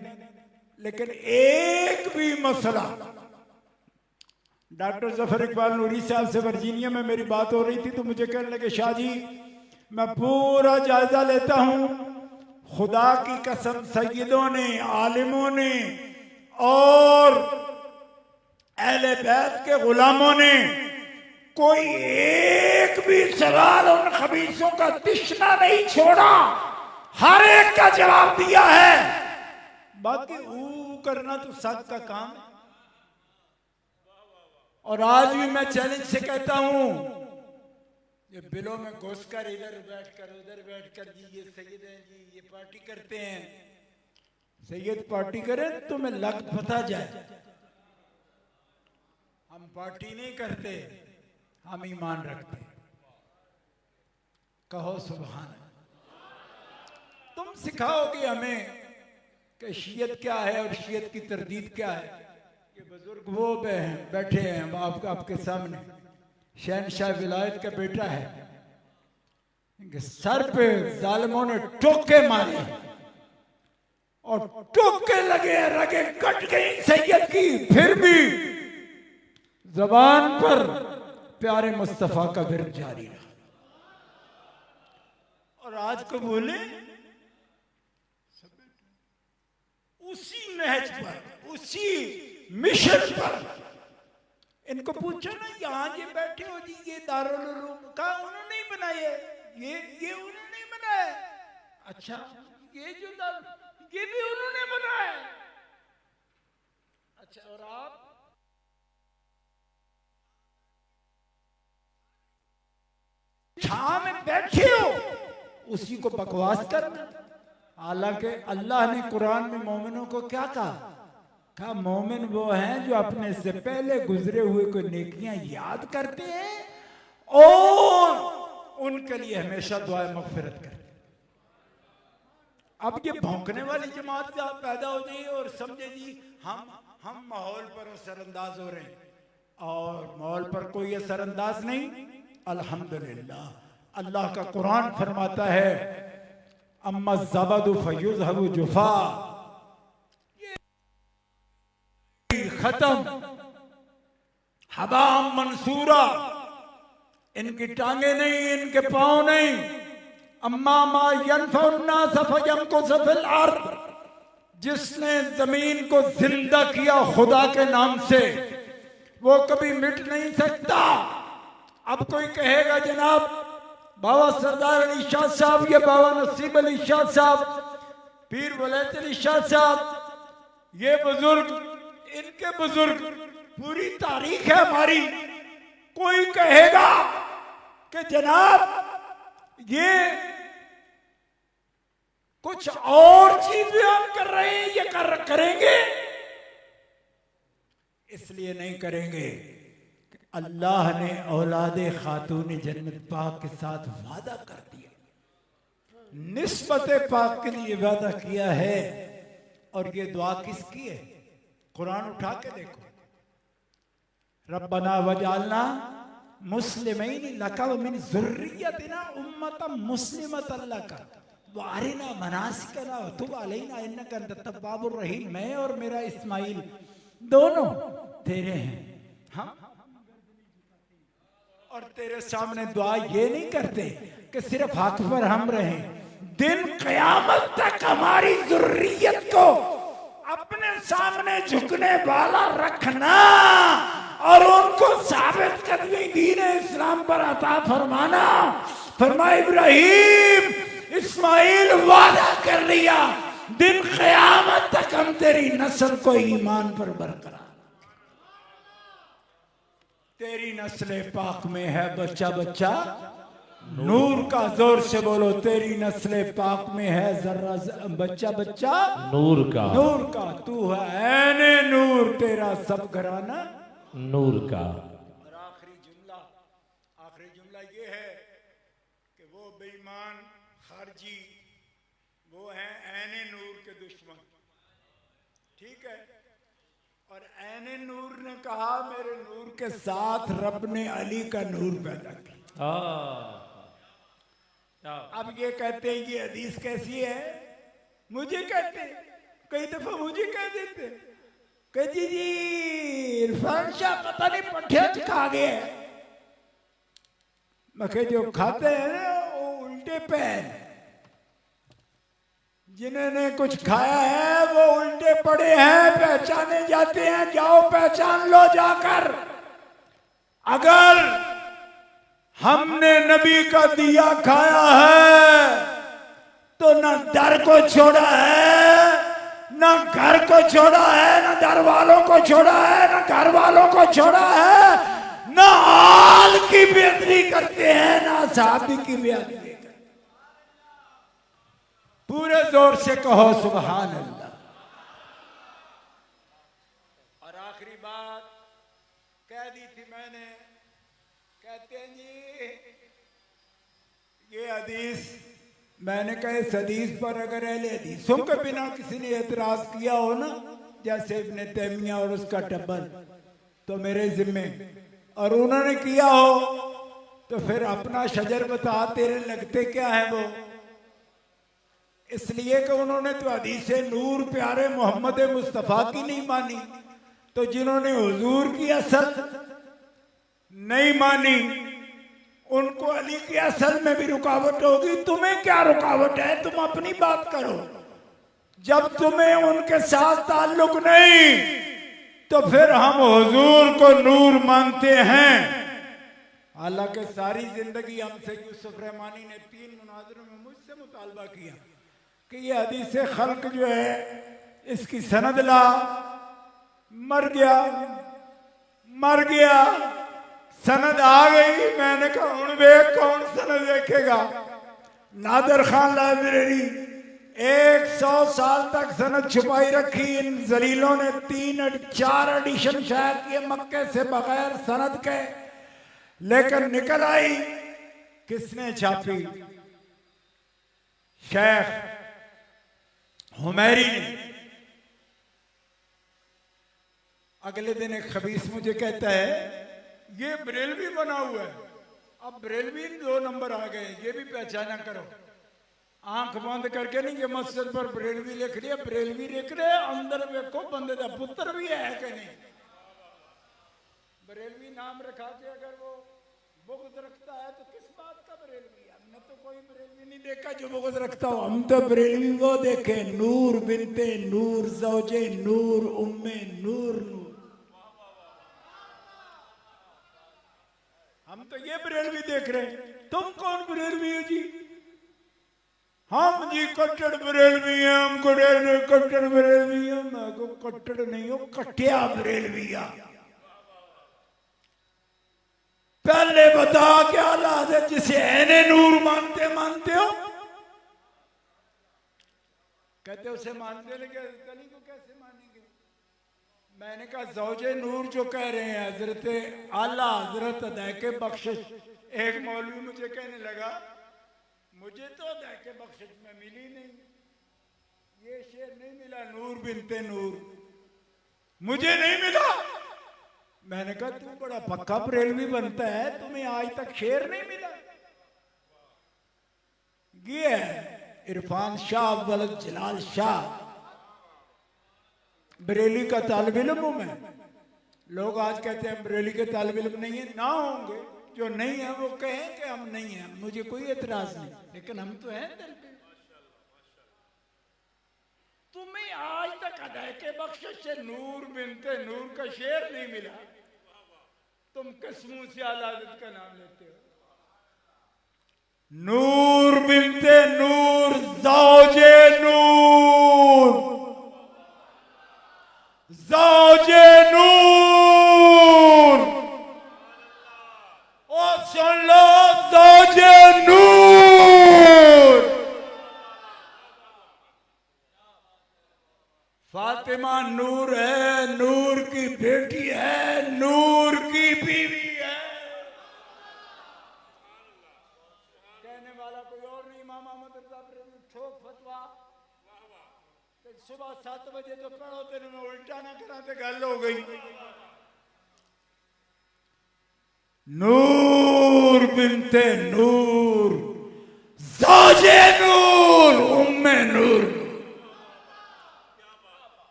लेकिन एक भी मसला। डॉक्टर जफर इकबाल नूरी साहब से वर्जीनिया में मेरी बात हो रही थी, तो मुझे कहने लगे शाह जी मैं पूरा जायजा लेता हूं। खुदा की कसम, सैयदों ने, आलिमों ने और अहले बैत के गुलामों ने कोई एक भी सवाल उन खबीसों का तिश्ना नहीं छोड़ा, हर एक का जवाब दिया है। बाकी ऊ करना तो सच का काम है। और आज भी मैं चैलेंज से कहता हूं, ये बिलों में घुसकर इधर बैठकर उधर बैठकर जी ये सैयद हैं जी, ये पार्टी करते हैं। सैयद पार्टी करें तो मैं लग पता जाए। हम पार्टी नहीं करते, हम ईमान रखते। कहो सुभान। तुम सिखाओगे हमें कि शियत क्या है और शियत की तरदीद क्या है। ये बुजुर्ग वो बैठे हैं आपके सामने, शहनशाह विलायत का बेटा है, इनके सर पे जालिमों ने टोके मारे और टोके लगे, रगे कट गई सैयद की, फिर भी जबान पर प्यारे मुस्तफा का विरद जारी रहा। और आज को बोले उसी नहज पर, उसी मिशन पर। इनको पूछो ना, यहाँ ये बैठे हो जी, ये दारुल उलूम का उन्होंने ही बनाया, ये उन्होंने ही बनाया। अच्छा, ये जो ये भी उन्होंने बनाया। अच्छा, और आप छांव में बैठे हो, उसी को बकवास करना। हालांकि अल्लाह ने कुरान में मोमिनों को क्या कहा मोमिन वो हैं जो अपने से पहले गुजरे हुए को नेकियां याद करते हैं और उनके लिए हमेशा दुआ मगफिरत करते हैं। अब ये भौंकने वाली जमात पैदा हो जाए और समझे जी हम माहौल पर असरअंदाज हो रहे हैं, और माहौल पर कोई असरअंदाज नहीं। अल्हम्दुलिल्लाह, अल्लाह का कुरान फरमाता है, अम्मा ज़बदु फयुज़हबु जुफा, खत्म, हबा मंसूरा, इनकी टांगे नहीं, इनके पांव नहीं। अम्मा मा यनफउन्नास फयमकुस फिल अर्द, जिसने जमीन को जिंदा किया खुदा के नाम से, वो कभी मिट नहीं सकता। अब कोई कहेगा जनाब बाबा सरदार अली शाह साहब, ये बाबा नसीब अली शाह साहब, पीर वलैत अली शाह साहब, ये बुजुर्ग, इनके बुजुर्ग, पूरी तारीख है हमारी। कोई कहेगा कि जनाब ये कुछ और चीज बयान कर रहे हैं, ये करेंगे, इसलिए नहीं करेंगे। अल्लाह ने औलादे खातून जन्नत पाक के साथ वादा कर दिया, निस्बत पाक के लिए वादा किया है। और ये दुआ किसकी है? कुरान उठा के देखो, रब्बना वजालना मुस्लिमीन लका व मिन ज़ुर्रियतिना उम्मतन मुस्लिमतन लका व अरिना मनासिकना व तुब अलैना इन्नका अंतत तव्वाबुर रहीम। मैं और मेरा इस्माइल दोनों तेरे हैं, हाँ, और तेरे सामने दुआ ये नहीं करते कि सिर्फ हक पर हम रहें, दिन क़यामत तक हमारी ज़ुर्रियत को अपने सामने झुकने वाला रखना और उनको साबित कदमी दीन इस्लाम पर अता फरमाना। फरमाया इब्राहिम इस्माइल वादा कर लिया, दिन क़यामत तक हम तेरी नस्ल को ईमान पर बरकरार। तेरी नस्ल पाक में है बच्चा बच्चा नूर का, जोर से बोलो, तेरी नस्ल पाक में है जर्रा बच्चा बच्चा नूर का, नूर का। तू है ऐने नूर, तेरा सब घराना नूर का। और आखिरी जुमला ये है कि वो बेईमान खारजी वो हैं ऐने नूर के दुश्मन, ठीक है। और ऐने नूर ने कहा मेरे नूर के साथ रब ने अली का नूर पैदा किया। अब ये कहते हैं ये हदीस कैसी है, मुझे कहते, कई दफा मुझे कह देते, कहती जी इरफान शाह पता नहीं पठिया खा गए। मैं कह जो खाते हैं ना वो उल्टे पैर, जिन्होंने कुछ खाया है वो उल्टे पड़े हैं, पहचाने जाते हैं। जाओ पहचान लो जाकर। अगर हमने नबी का दिया खाया है तो न दर को छोड़ा है, न घर को छोड़ा है, न दर वालों को छोड़ा है, न घर वालों को छोड़ा है, न आल की बेदरी करते हैं, न साहबी की बेदरी। पूरे जोर से कहो सुभान अल्लाह। और आखिरी बात कह दी थी मैंने, कहते हैं जी ये हदीस, मैंने कहा इस हदीस पर अगर अहले हदीसों के बिना किसी ने एतराज किया हो ना, जैसे इब्ने तैमिया और उसका टब्बर, तो मेरे जिम्मे, और उन्होंने किया हो तो फिर अपना शजर बता, तेरे लगते क्या है वो। इसलिए कि उन्होंने तो हदीस नूर प्यारे मोहम्मद मुस्तफ़ा की नहीं मानी, तो जिन्होंने हुजूर की असल नहीं मानी उनको अली की असल में भी रुकावट होगी। तुम्हें क्या रुकावट है, तुम अपनी बात करो। जब तुम्हें उनके साथ ताल्लुक नहीं तो फिर हम हुजूर को नूर मानते हैं। हालांकि सारी जिंदगी हमसे यूसुफ रहमानी ने 3 मुनाजरों में मुझसे मुतालबा किया कि ये हदीस खल्क जो है इसकी सनद ला। मर गया, सनद आ गई। मैंने कहा हुण वेख कौन सनद देखेगा। नादर खान लाइब्रेरी 100 साल तक सनद छुपाई रखी। इन जलीलों ने 3-4 एडिशन शायद किए मक्के से बगैर सनद के, लेकिन निकल आई। किसने छापी? शेख हुमैरी ने। अगले दिन एक खबीस मुझे कहता है ये बरेलवी बना हुआ है। अब बरेलवी 2 नंबर आ गए, ये भी पहचाना करो। आंख बंद करके नहीं कि मस्जिद पर बरेलवी लिख लिया, बरेलवी लिख रहे अंदर देखो बंदे का पुत्र भी है कि नहीं। बरेलवी नाम रखा के अगर वो बुग़्ज़ रखता है तो किस बात का बरेलवी है? हमने तो कोई बरेलवी नहीं देखा जो बुग़्ज़ रखता हो। हम तो बरेलवी वो देखे, नूर बिनते नूर, ज़ौजे नूर, उम्मे नूर नूर। हम तो ये बरेलवी देख रहे हैं। तुम कौन बरेलवी हो जी? हम जी कट्टर बरेलवी हैं, हम कट्टर बरेलवी हैं। मैं को कट्टर नहीं हो, कट्टिया बरेलवी है। पहले बता क्या हालात है जिसे एने नूर मानते हो? कहते उसे मानते, लेकिन अली को कैसे मानेंगे? मैंने कहा ज़ौजे नूर जो कह रहे हैं हजरत आला हजरत अदैके बख्शिश। एक मौलवी मुझे कहने लगा मुझे तो अदैके बख्शिश में मिली नहीं, ये शेर नहीं मिला, नूर बिनते नूर मुझे नहीं मिला। मैंने कहा तू बड़ा पक्का बरेलवी बनता है, तुम्हें आज तक शेर नहीं मिला। ये है इरफान शाह वलद जलाल शाह, बरेली का तालिब इल्म हूं मैं। लोग आज कहते हैं बरेली के तालिब इल्म नहीं है। ना होंगे, जो नहीं है वो कहें कि हम नहीं हैं, मुझे कोई एतराज नहीं, लेकिन हम तो हैं। तुम्हें आज तक अदैके बख्शिश से नूर बिनते नूर का शेर नहीं मिला, तुम किस मुंह से आला हज़रत का नाम लेते हो? नूर बिनते नूर, ज़ौजे नूर, ज़ौजे नूर। ओ सुन लो, ज़ौजे नूर। फातिमा नूर है, नूर की बेटी है, नूर की बीवी है। कहने वाला कोई और नहीं, इमाम अहमद रज़ा ठोक फतवा सुबह 7 बजे तो पढ़ो, तेरे में उल्टा ना करा तो गल हो गई। नूर बिनते नूर, ज़ौजे नूर, उम्मे नूर।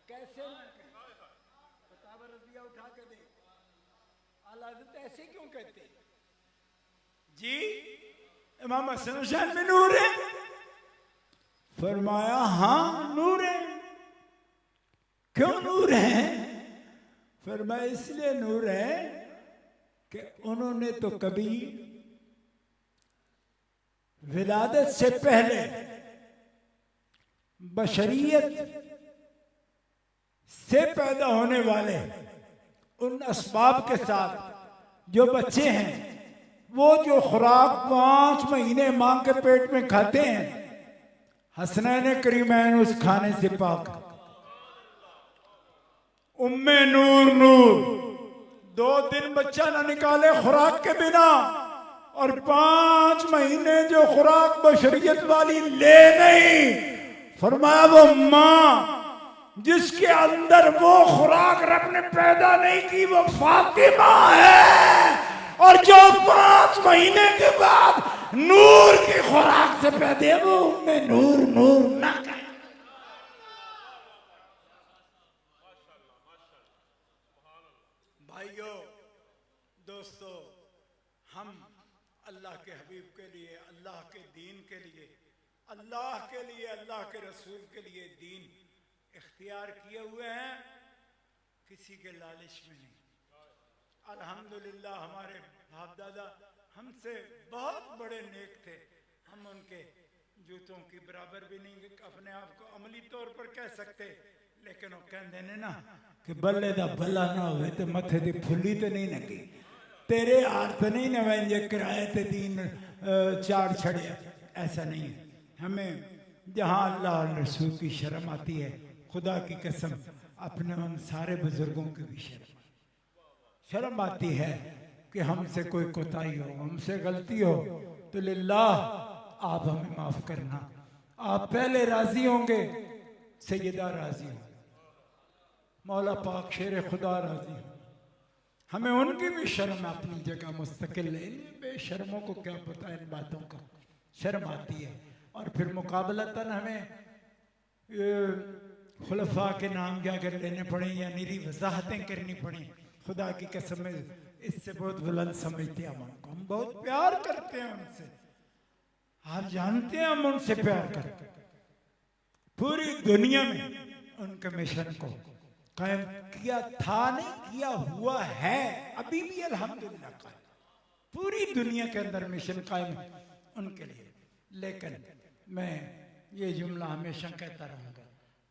कैसे किताब रज़िया उठा के दे, आला हज़रत ऐसे क्यों कहते जी? इमाम हसन हुसैन में नूर है? फरमाया हाँ नूर है। क्यों नूर है? फरमाया इसलिए नूर है कि उन्होंने तो कभी विलादत से पहले बशरियत से पैदा होने वाले उन असबाब के साथ जो बच्चे हैं, वो जो खुराक 5 महीने मां के पेट में खाते हैं, हसनैन करीमैन उस खाने से पाक। उम्मे नूर नूर 2 दिन बच्चा ना निकाले खुराक के बिना, और 5 महीने जो खुराक बशरियत वाली ले नहीं, फरमाया वो मां जिसके अंदर वो खुराक रब ने पैदा नहीं की, वो फातिमा है। और जो 5 महीने के बाद नूर की खुराक से पैदा, वो उम्मे नूर नूर ना कहे। भाइयों दोस्तों, हम अल्लाह के हबीब के लिए, अल्लाह के दीन के लिए, अल्लाह के लिए, अल्लाह के रसूल के लिए दीन इख्तियार किए हुए हैं, किसी के लालच में नहीं। अल्हम्दुलिल्लाह हमारे बाप दादा हमसे बहुत बड़े नेक थे, हम उनके जूतों की बराबर भी नहीं अपने आप को अमली तौर पर कह सकते, लेकिन वो कहते ने ना कि बल्ले दा भला ना होवे ते मथे दी फुल्ली ते नहीं लगी, तेरे हाथ नहीं न वेंजे किराए ते दीन चार छड़िया। ऐसा नहीं है। हमें जहाँ अल्लाह और रसूल की शर्म आती है, खुदा की कसम अपने उन सारे बुजुर्गों की भी शर्म आती है कि हमसे कोई कोताही हो, हमसे गलती हो तो लिल्लाह आप हमें माफ करना। आप पहले राजी होंगे, सैयदा राजी हो, मौला पाक शेर खुदा राजी हो। हमें उनकी भी शर्म अपनी जगह मुस्तकिल है, बेशर्मों को क्या पता इन बातों का, शर्म आती है। और फिर मुकाबलतन हमें खुलफा के नाम क्या कर लेने पड़े या निरी वजाहतें करनी पड़ी। खुदा की कसम में इससे बहुत बुलंद समझते हैं हम उनको, हम बहुत प्यार करते हैं उनसे। आप जानते हैं हम उनसे प्यार करते हैं। पूरी दुनिया में उनके मिशन को कायम किया था, नहीं किया हुआ है, अभी भी अल्हम्दुलिल्लाह कायम। पूरी दुनिया के अंदर मिशन कायम है उनके लिए। लेकिन मैं ये जुमला हमेशा कहता रहूंगा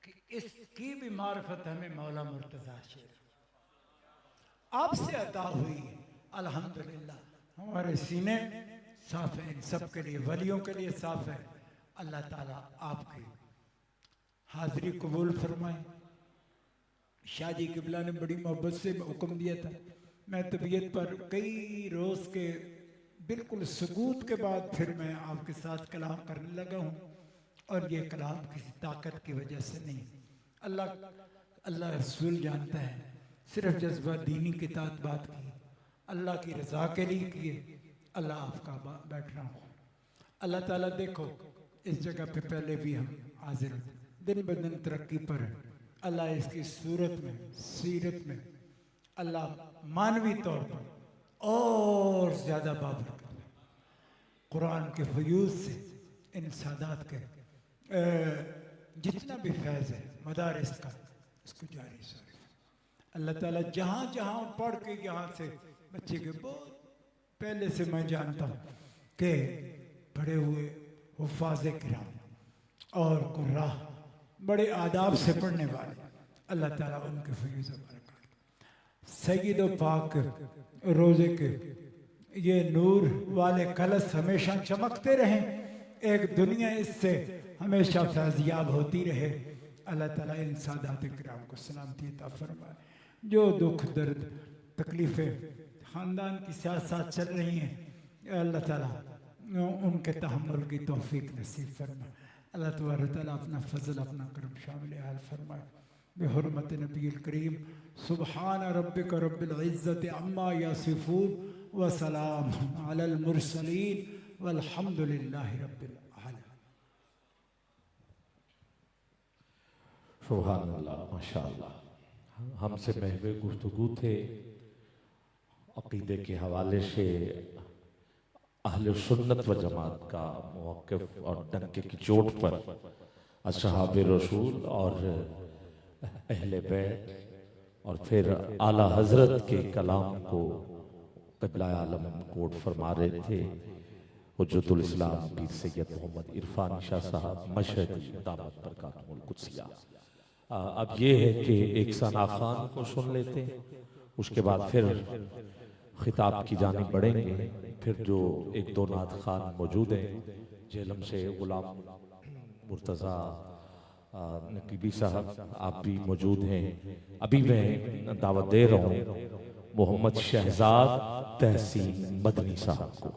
कि इसकी भी मार्फत हमें मौला मुर्तजा शेर आपसे अता हुई है। अल्हम्दुलिल्लाह हमारे सीने साफ है, इन सब के लिए, वलियों के लिए साफ है। अल्लाह ताला आपकी हाजिरी कबूल फरमाए। शाहजी किबला ने बड़ी मोहब्बत से हुक्म दिया था। मैं तबीयत पर कई रोज के बिल्कुल सुकूत के बाद फिर मैं आपके साथ कलाम करने लगा हूँ, और ये कलाम किसी ताकत की वजह से नहीं, अल्लाह रसूल जानता है, सिर्फ जज्बा दीनी के तहत बात की, अल्लाह की रजा के लिए किए। अल्लाह आपका बैठ रहा हूँ। अल्लाह ताला देखो इस जगह पे पहले भी हम हाजिर दिन ब दिन तरक्की पर है। अल्लाह इसकी सूरत में, सीरत में अल्लाह मानवी तौर पर और ज्यादा बाबर कर, कुरान के फयूज से इन सादात के जितना भी फैज़ है मदारिस का, इसको जारी सर। अल्लाह ताला जहाँ जहाँ पढ़ के यहाँ से बच्चे के बहुत पहले से मैं जानता हूँ कि पढ़े हुए हुफ़ाज़ किराम और कुर्रा बड़े आदाब से पढ़ने वाले, अल्लाह ताला उनके फयूज़ बरकत। सय्यद पाक रोज़े के ये नूर वाले कलश हमेशा चमकते रहें, एक दुनिया इससे हमेशा फैज़याब होती रहे। अल्लाह ताला इन सादात किराम को सलामती अता फरमाए। जो दुख दर्द तकलीफ़ें ख़ानदान की साथ साथ चल रही हैं, अल्लाह ताला उनके तहम्मुल की तौफ़ीक नसीब फरमाए। अल्लाह तबारक ताला अपना फजल, अपना करम शामिल हाल फरमाए। बिहुर्मत नबील करीम सुब्हान रब्बिक रब्बिल इज़्ज़ति अम्मा यसिफून व सलाम अलल मुरसलीन वल्हम्दुलिल्लाहि रब्बिल आलमीन। सुभान अल्लाह, माशाअल्लाह। हमसे महवे गुफ्तगू थे, अकीदे के हवाले से अहले सुन्नत व जमात का मौक़िफ़ और डंके की चोट पर असहाब रसूल और अहले बैत और फिर आला हजरत के कलाम को क़िबला आलम कोट फरमा रहे थे हुज्जतुल इस्लाम पीर सैयद मोहम्मद इरफान शाह साहब मशहदी दामत बरकातुहुल कुद्सिया। अब ये है कि एक सना खान को सुन लेते हैं, उसके बाद फिर खिताब की जानिब बढ़ेंगे। फिर जो एक दो नात खान मौजूद हैं, जेलम से गुलाम मुर्तज़ा नकीबी साहब आप भी मौजूद हैं। अभी मैं दावत दे रहा हूँ मोहम्मद शहजाद तहसीन मदनी साहब को।